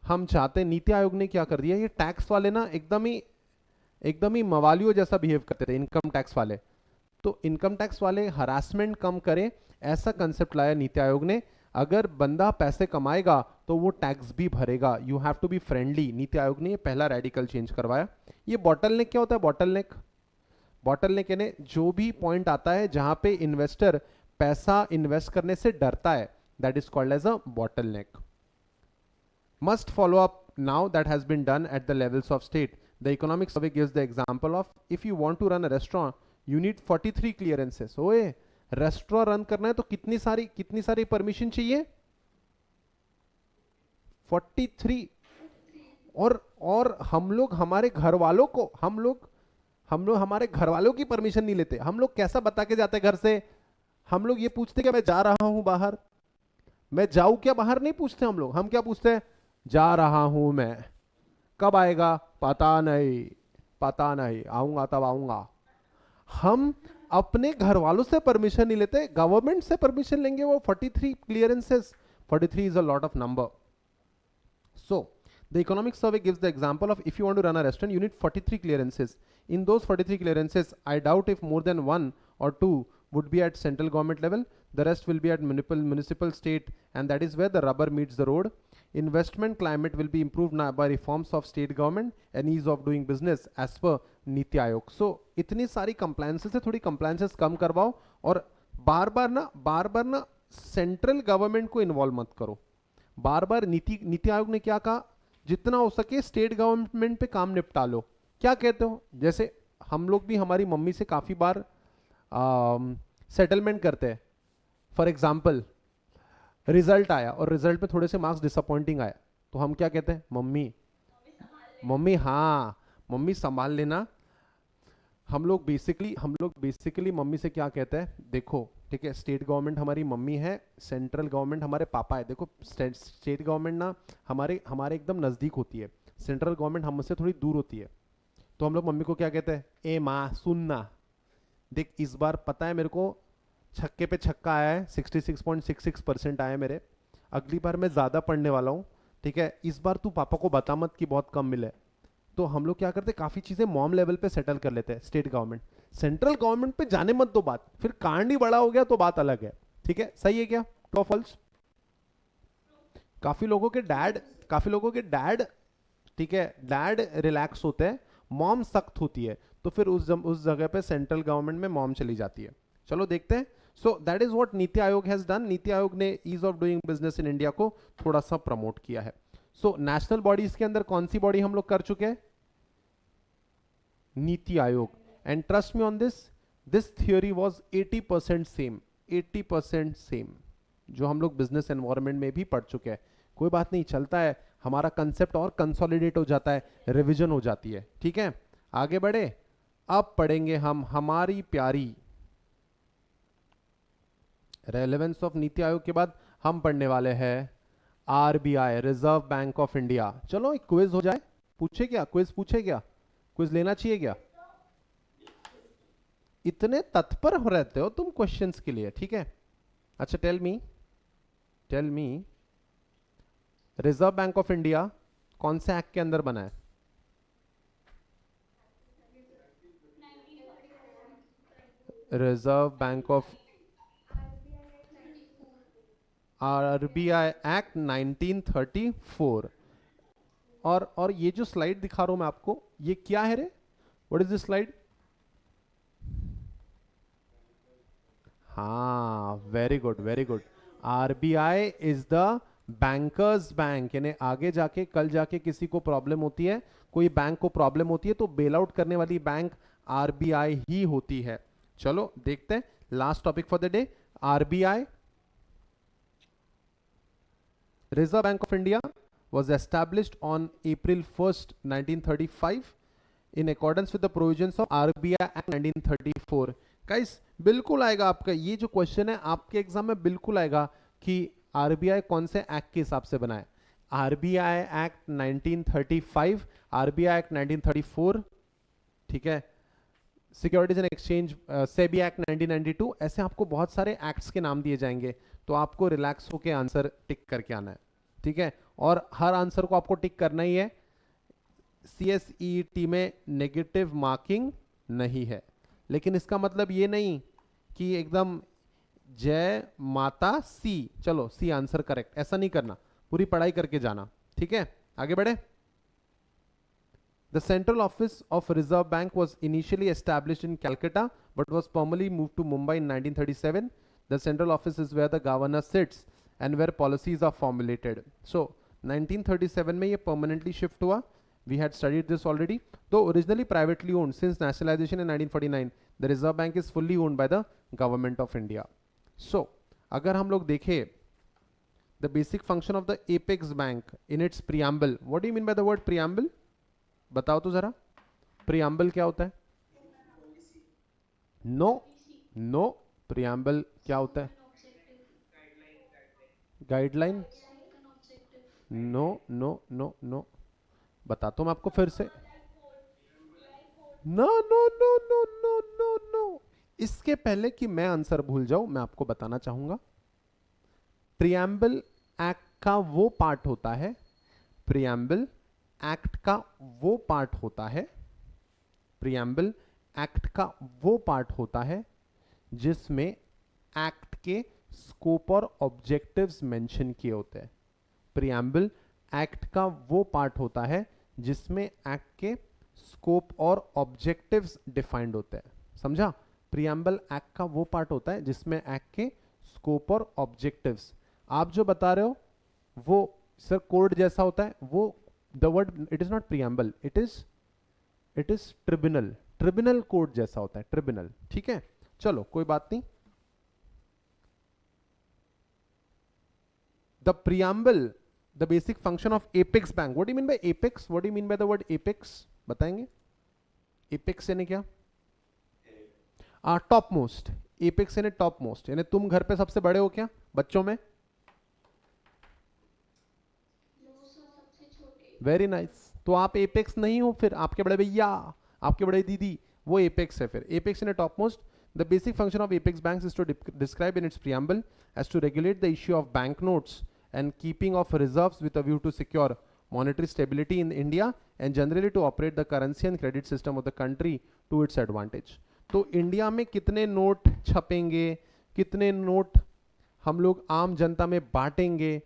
हम चाहते हैं, नीति आयोग ने क्या कर दिया, ये टैक्स वाले ना एकदम ही मवालियों जैसा बिहेव करते थे, इनकम टैक्स वाले. तो इनकम टैक्स वाले हरासमेंट कम करें, ऐसा कंसेप्ट लाया नीति आयोग ने. अगर बंदा पैसे कमाएगा तो वो टैक्स भी भरेगा. You have to be friendly. NITI Aayog ने ये पहला रेडिकल चेंज करवाया. ये बॉटलनेक क्या होता है? बॉटलनेक यानी जो भी पॉइंट आता है जहां पे इन्वेस्टर पैसा इन्वेस्ट करने से डरता है, that is called as a bottleneck. Must follow up now that has been done at the levels of state. The economic survey gives the example of, if you want to run a restaurant, you need 43 clearances. ओए, रेस्टोरेंट रन करना है तो कितनी सारी परमिशन चाहिए? 43. और हम लोग हमारे घर वालों को हम लोग हमारे घर वालों की परमिशन नहीं लेते। हम लोग कैसा बता के जाते घर से, हम लोग ये पूछते कि मैं जा रहा हूं बाहर, मैं जाऊं क्या बाहर, नहीं पूछते हम क्या पूछते हैं, जा रहा हूं मैं, कब आएगा पता नहीं, पता नहीं, आऊंगा तब आऊंगा। हम अपने घर वालों से परमिशन नहीं लेते, गवर्नमेंट से परमिशन लेंगे। वो 43 clearances, 43 is a lot of number. So the economic survey gives the example of if you want to run a restaurant, you need 43 clearances. In those 43 clearances, I doubt if more than one or two would be at central government level. The rest will be at municipal, state, and that is where the rubber meets the road. Investment climate will be improved now by reforms of state government and ease of doing business as per NITI Aayog. So इतनी सारी compliances है, थोड़ी compliances कम करवाओ और बार बार ना सेंट्रल गवर्नमेंट को इन्वॉल्व मत करो। बार बार नीति आयोग ने क्या कहा, जितना हो सके स्टेट गवर्नमेंट पे काम निपटा लो। क्या कहते हो, जैसे हम लोग भी हमारी मम्मी से काफी बार सेटलमेंट करते हैं। फॉर एग्जाम्पल रिजल्ट आया और रिजल्ट में थोड़े से मार्क्स डिसअपॉइंटिंग आया, तो हम क्या कहते हैं, मम्मी हाँ मम्मी संभाल लेना। हम लोग बेसिकली मम्मी से क्या कहते हैं, देखो ठीक है, स्टेट गवर्नमेंट हमारी मम्मी है, सेंट्रल गवर्नमेंट हमारे पापा है। देखो स्टेट गवर्नमेंट ना हमारे एकदम नजदीक होती है, सेंट्रल गवर्नमेंट हमसे थोड़ी दूर होती है। तो हम लोग मम्मी को क्या कहते हैं, ए माँ सुनना, देख इस बार पता है मेरे को छक्के पे छक्का आया है, 66.66% आया है मेरे, अगली बार मैं ज्यादा पढ़ने वाला हूँ, ठीक है, इस बार तू पापा को बता मत कि बहुत कम मिले। तो हम लोग क्या करते, काफी चीजें मॉम लेवल पे सेटल कर लेते हैं। स्टेट गवर्नमेंट, सेंट्रल गवर्नमेंट पे जाने मत दो बात, फिर कांड ही बड़ा हो गया तो बात अलग है। ठीक है, सही है क्या, ट्रू और फॉल्स? काफी लोगों के डैड ठीक है, डैड रिलैक्स होते हैं, मॉम सख्त होती है, तो फिर उस जगह पे सेंट्रल गवर्नमेंट में मॉम चली जाती है। चलो देखते हैं। So that is what NITI Aayog has done. NITI Aayog ने ease of doing business in India को थोड़ा सा प्रमोट किया है। सो नेशनल बॉडीज के अंदर कौन सी बॉडी हम लोग कर चुके हैं, नीति आयोग। And trust me on this theory was 80% same, 80% same जो हम लोग बिजनेस एनवायरनमेंट में भी पढ़ चुके हैं। कोई बात नहीं, चलता है, हमारा कंसेप्ट और कंसोलिडेट हो जाता है, रिवीजन हो जाती है। ठीक है, आगे बढ़े। अब पढ़ेंगे हम हमारी प्यारी रेलेवेंस ऑफ नीति आयोग के बाद हम पढ़ने वाले हैं RBI, reserve Bank of India. चलो एक क्विज हो जाए, पूछे क्या, क्विज लेना चाहिए क्या? इतने तत्पर हो रहते हो तुम क्वेश्चंस के लिए, ठीक है। अच्छा tell me Reserve Bank of India कौन से एक्ट के अंदर बना है? Reserve Bank of RBI Act 1934। और ये जो स्लाइड दिखा रहा हूं मैं आपको, ये क्या है रे, व्हाट इज दिस स्लाइड? हाँ, very good very good. RBI is the bankers bank, यानी आगे जाके कल जाके किसी को प्रॉब्लम होती है, कोई बैंक को प्रॉब्लम होती है, तो बेल आउट करने वाली बैंक आरबीआई ही होती है। चलो देखते हैं last topic for the day, RBI Reserve Bank of India was established on April 1st, 1935 in accordance with the provisions of RBI Act 1934. Guys, बिल्कुल आएगा आपका ये जो क्वेश्चन है, आपके एग्जाम में बिल्कुल आएगा कि आरबीआई कौन से एक्ट के हिसाब से बना है। आरबीआई एक्ट 1935, आरबीआई एक्ट 1934, ठीक है, securities and exchange SEBI act 1992, ऐसे आपको बहुत सारे एक्ट्स के नाम दिए जाएंगे, तो आपको रिलैक्स होके आंसर टिक करके आना है, ठीक है। और हर आंसर को आपको टिक करना ही है। सीएसईटी में नेगेटिव मार्किंग नहीं है, लेकिन इसका मतलब ये नहीं कि एकदम जय माता सी, चलो सी आंसर करेक्ट, ऐसा नहीं करना, पूरी पढ़ाई करके जाना, ठीक है। आगे बढ़े। The central office of Reserve Bank was initially established in Calcutta but was permanently moved to Mumbai in 1937. The central office is where the governor sits and where policies are formulated. So 1937 में ये permanently shift हुआ. We had studied this already. Though originally privately owned, since nationalization in 1949, the Reserve Bank is fully owned by the government of India. So अगर हम लोग देखें the basic function of the apex bank in its preamble. What do you mean by the word preamble? बताओ तो जरा, प्रियम्बल क्या होता है? No, no. प्रियम्बल क्या होता है? Guideline? No, no, no, no. बताता हूं मैं आपको फिर से. No, no, no, no, no, no, no. इसके पहले कि मैं आंसर भूल जाऊं, मैं आपको बताना चाहूंगा, प्रियम्बल एक्ट का वो पार्ट होता है, प्रियम्बल एक्ट का वो पार्ट होता है, प्रियम्बल एक्ट का वो पार्ट होता है जिसमें एक्ट के स्कोप और ऑब्जेक्टिव्स मेंशन किए होते हैं. प्रियम्बल एक्ट का वो पार्ट होता है जिसमें एक्ट के स्कोप और ऑब्जेक्टिव्स डिफाइंड होते हैं. समझा? प्रियम्बल एक्ट का वो पार्ट होता है जिसमें एक्ट के स्कोप और ऑब्जेक्टिव्स. आप जो बता रहे हो वो सर कोड जैसा होता है, वो the word it is not preamble, it is tribunal. Tribunal code जैसा होता है, ट्रिब्यूनल. ठीक है, चलो कोई बात नहीं. The preamble, the basic function of apex bank. What do you mean bye apex? What do you mean by the word apex? बताएंगे एपेक्स यानी क्या? Top most. एपेक्स यानी टॉप मोस्ट, यानी तुम घर पे सबसे बड़े हो क्या बच्चों में? Very nice. तो आप एपेक्स नहीं हो, फिर आपके बड़े भैया, आपके बड़े दीदी, वो एपेक्स है. फिर apex in top most. The basic function of apex banks is to describe in its preamble as to regulate the issue of banknotes and keeping of reserves with a view to secure monetary stability in India and generally to operate the currency and credit system of the country to its advantage. तो इंडिया में कितने नोट छपेंगे, कितने नोट हम लोग आम जनता में बांटेंगे,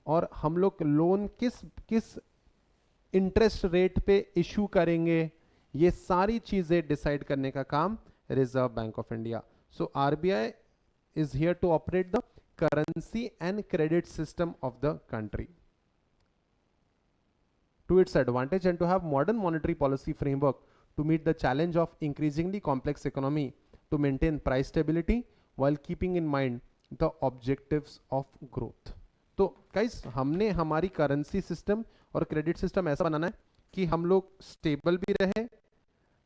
और हम लोग लोन किस किस इंटरेस्ट रेट पे इशू करेंगे, ये सारी चीजें डिसाइड करने का काम reserve Bank of India. So RBI is here to operate the currency and credit system of the country to its advantage and to have modern monetary policy framework to meet the challenge of increasingly complex economy to maintain price stability while keeping in mind the objectives of growth. तो गाइस, हमने हमारी करेंसी सिस्टम और क्रेडिट सिस्टम ऐसा बनाना है कि हम लोग स्टेबल भी रहे,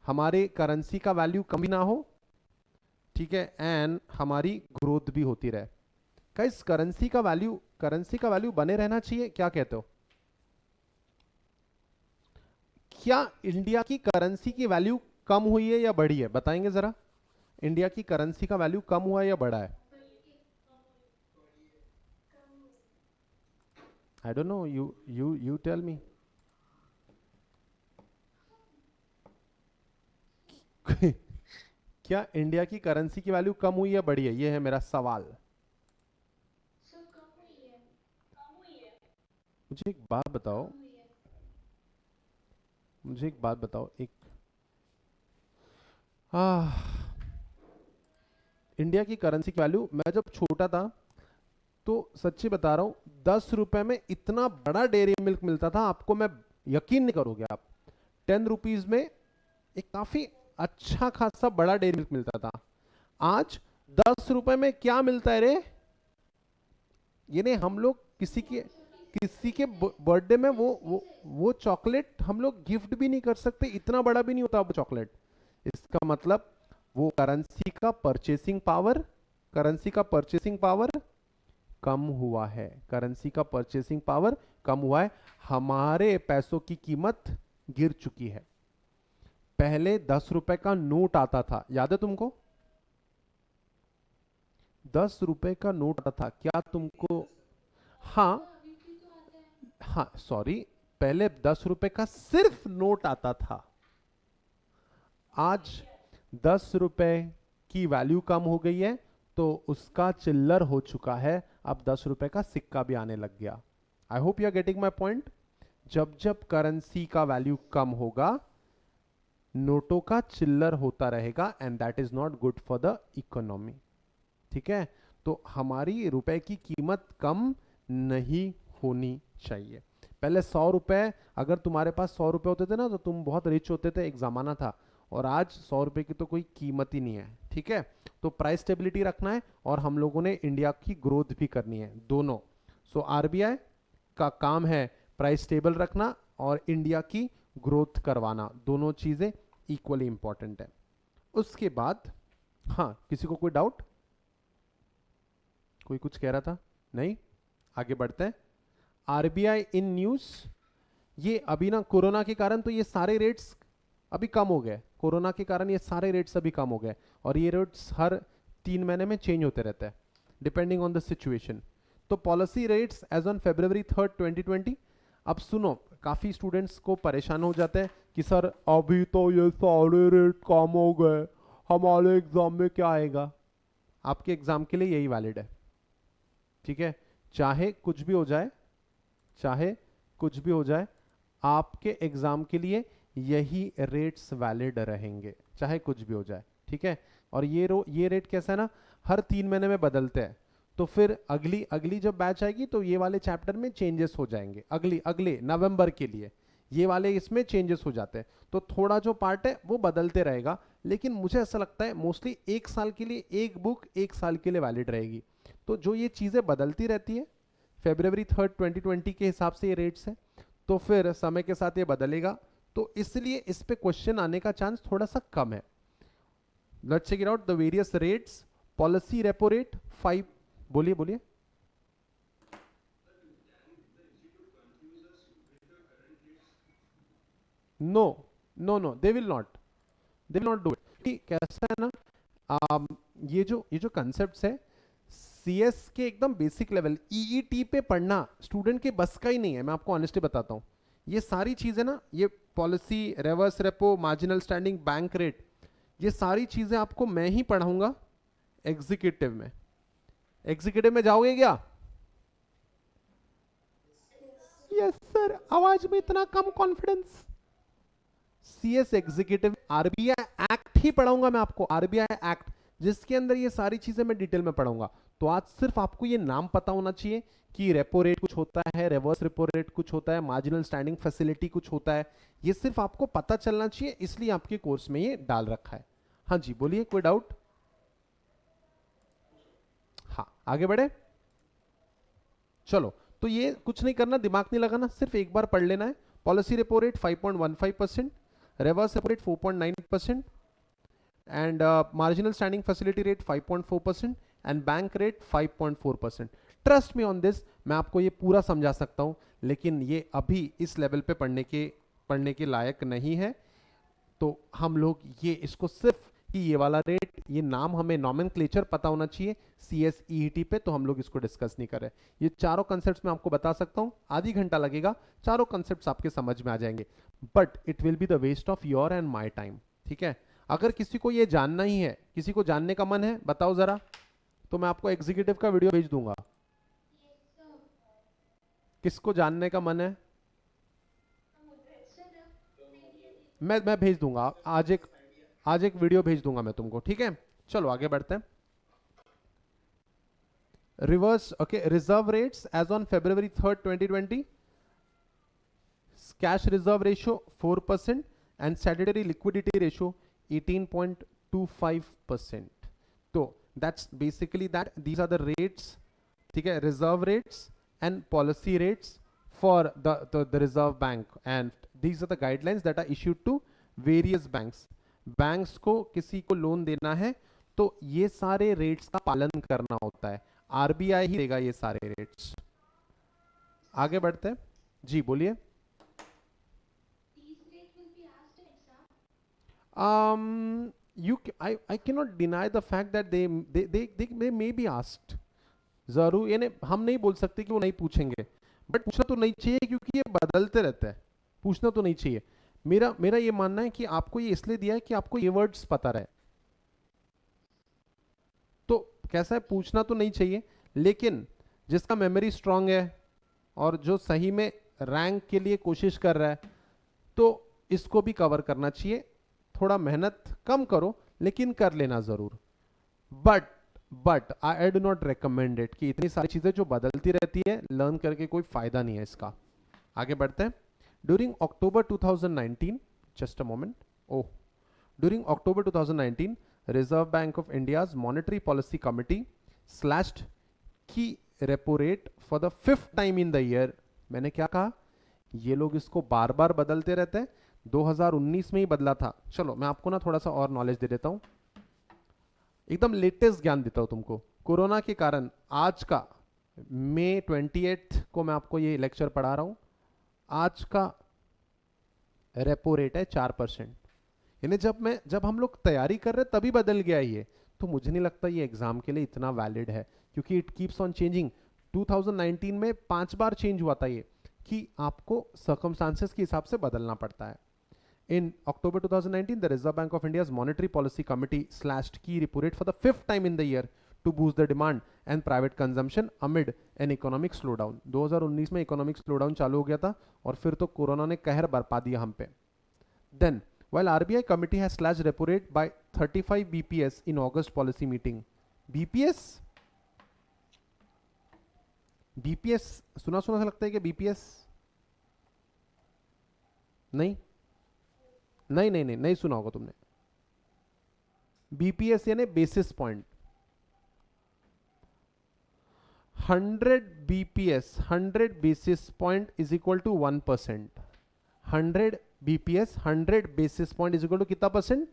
हमारे करेंसी का वैल्यू कम भी ना हो, ठीक है, एंड हमारी ग्रोथ भी होती रहे. गाइस, करेंसी का वैल्यू बने रहना चाहिए. क्या कहते हो? क्या इंडिया की करेंसी की वैल्यू कम हुई है या बढ़ी है? बताएंगे जरा. इंडिया की करेंसी का वैल्यू कम हुआ है या बढ़ा है? I don't know, you tell me. क्या इंडिया की करेंसी की वैल्यू कम हुई या बढ़ी है? ये है मेरा सवाल. मुझे एक बात बताओ, एक इंडिया की करेंसी की वैल्यू, मैं जब छोटा था तो सच्ची बता रहा हूं, 10 रुपए में इतना बड़ा डेयरी मिल्क मिलता था, आपको मैं यकीन नहीं करोगे आप. 10 रुपीज में एक काफी अच्छा खासा बड़ा डेयरी मिल्क मिलता था. आज 10 रुपए में क्या मिलता है रे? ये नहीं, हम लोग किसी के बर्थडे में वो चॉकलेट हम लोग गिफ्ट भी नहीं कर सकते, इतना बड़ा भी नहीं होता वो चॉकलेट. इसका मतलब वो करेंसी का परचेसिंग पावर कम हुआ है. करेंसी का परचेसिंग पावर कम हुआ है. हमारे पैसों की कीमत गिर चुकी है. पहले 10 रुपए का नोट आता था, याद है तुमको? 10 रुपए का नोट आता था, क्या तुमको? हाँ, हाँ सॉरी, पहले 10 रुपए का सिर्फ नोट आता था. आज 10 रुपए की वैल्यू कम हो गई है, तो उसका चिल्लर हो चुका है. अब 10 रुपए का सिक्का भी आने लग गया. I hope you are getting my point. जब जब करेंसी का वैल्यू कम होगा, नोटों का चिल्लर होता रहेगा, and that is not good for the economy. ठीक है, तो हमारी रुपए की कीमत कम नहीं होनी चाहिए. पहले 100 रुपए, अगर तुम्हारे पास 100 रुपए होते थे ना, तो तुम बहुत रिच होते थे, एक जमाना था. और आज 100 रुपए की तो कोई कीमत ही नहीं है. ठीक है, तो प्राइस स्टेबिलिटी रखना है, और हम लोगों ने इंडिया की ग्रोथ भी करनी है, दोनों. सो आरबीआई का काम है प्राइस स्टेबल रखना और इंडिया की ग्रोथ करवाना, दोनों चीजें इक्वली इंपॉर्टेंट है। उसके बाद हाँ, किसी को कोई डाउट? कोई कुछ कह रहा था? नहीं, आगे बढ़ते हैं। आरबीआई इन न्यूज, ये अभी ना कोरोना के कारण तो ये सारे रेट्स अभी कम हो गए, कोरोना के कारण ये सारे रेट्स अभी कम हो गए और ये रेट्स हर 3 महीने में चेंज होते रहते हैं डिपेंडिंग ऑन द सिचुएशन। तो policy rates as on February 3, 2020। अब सुनो, काफी स्टूडेंट्स को परेशान हो जाते हैं कि सर अभी तो ये सारे रेट कम हो गए, हमारे एग्जाम में क्या आएगा? आपके एग्जाम के लिए यही वैलिड है, ठीक है? चाहे कुछ भी हो जाए, चाहे कुछ भी हो जाए, आपके एग्जाम के लिए यही रेट्स वैलिड रहेंगे, चाहे कुछ भी हो जाए, ठीक है? और ये रेट कैसा है ना, हर 3 महीने में बदलते हैं। तो फिर अगली जब बैच आएगी तो ये वाले चैप्टर में चेंजेस हो जाएंगे, अगले नवंबर के लिए ये वाले इसमें चेंजेस हो जाते हैं। तो थोड़ा जो पार्ट है वो बदलते रहेगा, लेकिन मुझे ऐसा लगता है मोस्टली 1 साल के लिए एक बुक 1 साल के लिए वैलिड रहेगी। तो जो ये चीज़ें बदलती रहती है, February 3, 2020 के हिसाब से ये रेट्स है, तो फिर समय के साथ ये बदलेगा, तो इसलिए इस पे क्वेश्चन आने का चांस थोड़ा सा कम है। Let's check it out, the various rates. Policy repo rate 5, बोलिए बोलिए। No no no, they will not do it. कैसा है ना, ये जो कंसेप्ट है सीएस के एकदम बेसिक लेवल, ईईटी पे पढ़ना स्टूडेंट के बस का ही नहीं है, मैं आपको ऑनेस्टली बताता हूँ। ये सारी चीजें ना, ये policy, reverse repo, marginal standing, bank rate, ये सारी चीजें आपको मैं ही पढ़ाऊंगा एग्जीक्यूटिव में। एग्जीक्यूटिव में जाओगे क्या? यस सर, आवाज में इतना कम confidence. CS executive, RBI act ही पढ़ाऊंगा मैं आपको, आरबीआई एक्ट, जिसके अंदर ये सारी चीजें मैं डिटेल में पढ़ाऊंगा। तो आज सिर्फ आपको ये नाम पता होना चाहिए कि रेपो रेट कुछ होता है, रिवर्स रेपो रेट कुछ होता है, मार्जिनल स्टैंडिंग फैसिलिटी कुछ होता है, ये सिर्फ आपको पता चलना चाहिए, इसलिए आपके कोर्स में ये डाल रखा है। हाँ जी बोलिए, कोई डाउट? हाँ, आगे बढ़े, चलो। तो ये कुछ नहीं करना, दिमाग नहीं लगाना, सिर्फ एक बार पढ़ लेना है। Policy repo rate 5.15%, reverse repo rate 4.9%, and marginal standing facility rate 5.4% and bank rate 5.4%. Trust me on this, मैं आपको ये पूरा समझा सकता हूं, लेकिन ये अभी इस लेवल पे पढ़ने के लायक नहीं है। तो हम लोग ये इसको सिर्फ कि ये वाला रेट, ये नाम हमें नॉमेनक्लेचर पता होना चाहिए CSEET पे, तो हम लोग इसको डिस्कस नहीं कर रहे। ये चारों कंसेप्ट्स मैं आपको बता सकता हूँ, आधी घंटा लगेगा, चारों कंसेप्ट्स आपके समझ में आ जाएंगे, but it will be the waste of your and my time, ठीक है? अगर किसी को ये जानना ही है, किसी को जानने का मन है, बताओ जरा, तो मैं आपको एग्जीक्यूटिव का वीडियो भेज दूंगा। किसको जानने का मन है? मैं भेज दूंगा, आज एक वीडियो भेज दूंगा मैं तुमको, ठीक है? चलो आगे बढ़ते हैं। Reverse, okay, reserve rates as on February 3, 2020, cash reserve ratio 4% and statutory liquidity ratio 18.25%. तो that's basically that, these are the rates, ठीक है, reserve rates and policy rates for the Reserve Bank, and these are the guidelines that are issued to various banks. Banks को किसी को लोन देना है तो ये सारे रेट्स का पालन करना होता है, आरबीआई ही देगा ये सारे रेट्स। आगे बढ़ते हैं जी, बोलिए। I cannot deny the fact that they may be asked. जरूर, यानी हम नहीं बोल सकते कि वो नहीं पूछेंगे, बट पूछना तो नहीं चाहिए क्योंकि ये बदलते रहता है, पूछना तो नहीं चाहिए। मेरा ये मानना है कि आपको ये इसलिए दिया है कि आपको ये वर्ड्स पता रहे। तो कैसा है, पूछना तो नहीं चाहिए, लेकिन जिसका मेमोरी स्ट्रांग है और जो सही में रैंक के लिए कोशिश कर रहा है, तो इसको भी कवर करना चाहिए। थोड़ा मेहनत कम करो, लेकिन कर लेना जरूर। But I do not recommend it कि इतनी सारी चीजें जो बदलती रहती है लर्न करके कोई फायदा नहीं है इसका। आगे बढ़ते हैं। During October 2019, just a moment, oh, during October 2019, Reserve Bank of India's Monetary Policy Committee slashed key repo rate for the 5th time in the year. मैंने क्या कहा, ये लोग इसको बार बार बदलते रहते हैं, 2019 में ही बदला था। चलो मैं आपको ना थोड़ा सा और नॉलेज दे देता हूं, एकदम लेटेस्ट ज्ञान देता हूं तुमको। कोरोना के कारण आज का मई 28 को मैं आपको ये लेक्चर पढ़ा रहा हूं, आज का रेपो रेट है 4%। यानी जब हम लोग तैयारी कर रहे तभी बदल गया ये, तो मुझे नहीं लगता ये एग्जाम के लिए इतना वैलिड है, क्योंकि इट कीप्स ऑन चेंजिंग। 2019 में 5 बार चेंज हुआ था ये, कि आपको सर्कमस्टांसेस के हिसाब से बदलना पड़ता है। In October 2019, the Reserve Bank of India's Monetary Policy Committee slashed key repo rate for the 5th time in the year to boost the demand and private consumption amid an economic slowdown. 2019 में economic slowdown चालू हो गया था और फिर तो कोरोना ने कहर बरपा दिया हम पे। Then, while RBI committee has slashed repo rate by 35 BPS in August policy meeting. BPS? BPS सुना सा लगता है कि BPS नहीं नहीं सुना होगा तुमने। बीपीएस यानी basis point. 100 BPS 100 basis point is equal to 1%। 100 BPS 100 basis point is equal to कितना परसेंट?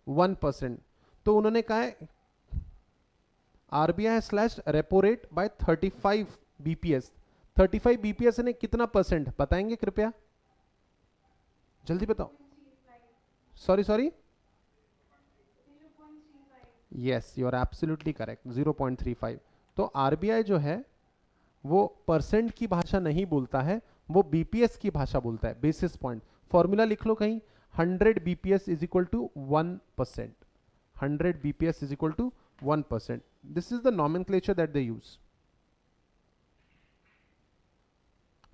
1%। तो उन्होंने कहा है आरबीआई है slash repo rate by 35 BPS. 35 BPS यानी कितना परसेंट बताएंगे कृपया, जल्दी बताओ। Sorry yes, you are absolutely correct, 0.35। तो आरबीआई जो है वो परसेंट की भाषा नहीं बोलता है, वो बीपीएस की भाषा बोलता है, बेसिस पॉइंट। फॉर्मूला लिख लो कहीं, 100 BPS is equal to 1%। 100 BPS is equal to 1%। This is the nomenclature that they use.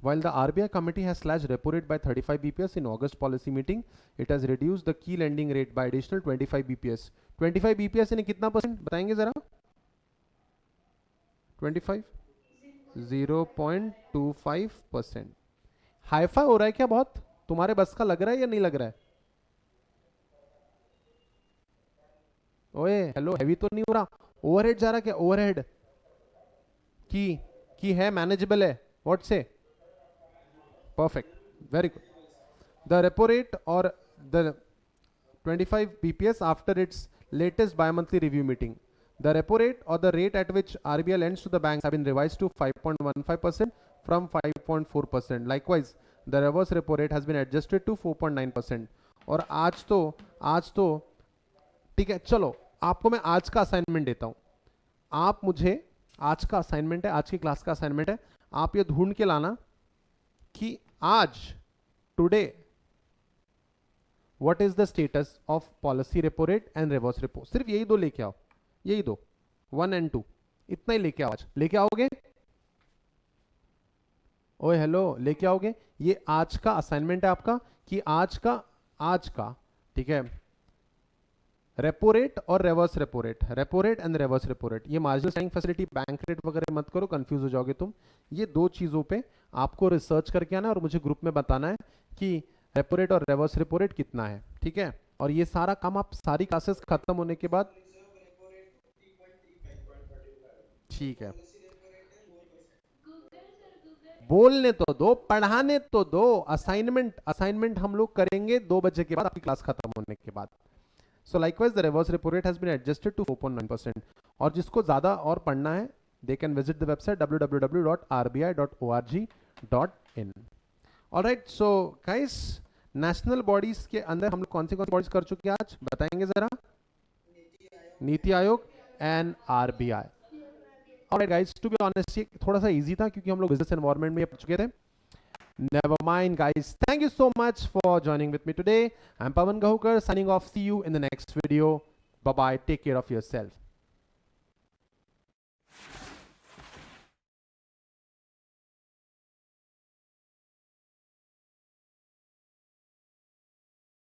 While the RBI committee has slashed repo rate by 35 BPS in August policy meeting, it has reduced the key lending rate by additional 25 BPS. 25 BPS यानी कितना परसेंट बताएंगे जरा? 25 0.25%। हाईफाई हो रहा है क्या बहुत? तुम्हारे बस का लग रहा है या नहीं लग रहा है? ओए हेलो, हैवी तो नहीं हो रहा? ओवरहेड जा रहा क्या? ओवरहेड की है, मैनेजेबल है? व्हाट से? Perfect, very good. The repo rate or the 25 BPS after its latest bi-monthly review meeting. The repo rate or the rate at which RBI lends to the banks have been revised to 5.15% from 5.4%. Likewise, the reverse repo rate has been adjusted to 4.9%. और आज तो ठीक है, चलो आपको मैं आज का असाइनमेंट देता हूं। आप मुझे आज का असाइनमेंट है, आज की क्लास का असाइनमेंट है, आप ये ढूंढ के लाना कि आज today what is the status of policy repo rate and reverse repo. सिर्फ यही दो लेके आओ, यही दो, 1 and 2, इतना ही लेके आओ। आज लेके आओगे? ओए हेलो, लेके आओगे? ये आज का असाइनमेंट है आपका, कि आज का ठीक है, रेपो रेट और reverse repo rate, repo rate and reverse repo rate. ये marginal standing facility, bank rate वगैरह मत करो, कंफ्यूज हो जाओगे तुम। ये दो चीजों पे आपको रिसर्च करके आना और मुझे ग्रुप में बताना है कि रेपो रेट और रिवर्स रेपो रेट कितना है, ठीक है? और ये सारा काम आप सारी क्लासेस खत्म होने के बाद, ठीक है, बोलने तो दो, पढ़ाने तो दो। असाइनमेंट हम लोग करेंगे 2 बजे के बाद, आपकी क्लास खत्म होने के बाद। So likewise, the reverse repo rate has been adjusted to 4.9%. और जिसको ज़्यादा और पढ़ना है, they can visit the website www.rbi.org.in. Alright, so guys, national bodies के अंदर हम लोग कौन सी बॉडीज कर चुके हैं आज बताएंगे जरा? NITI Aayog and RBI. Alright guys, to be honest ये थोड़ा सा easy था क्योंकि हम लोग बिजनेस एनवायरनमेंट में पढ़ चुके थे। Never mind guys, thank you so much for joining with me today. I'm Pawan Gahukar signing off. See you in the next video. Bye bye, take care of yourself.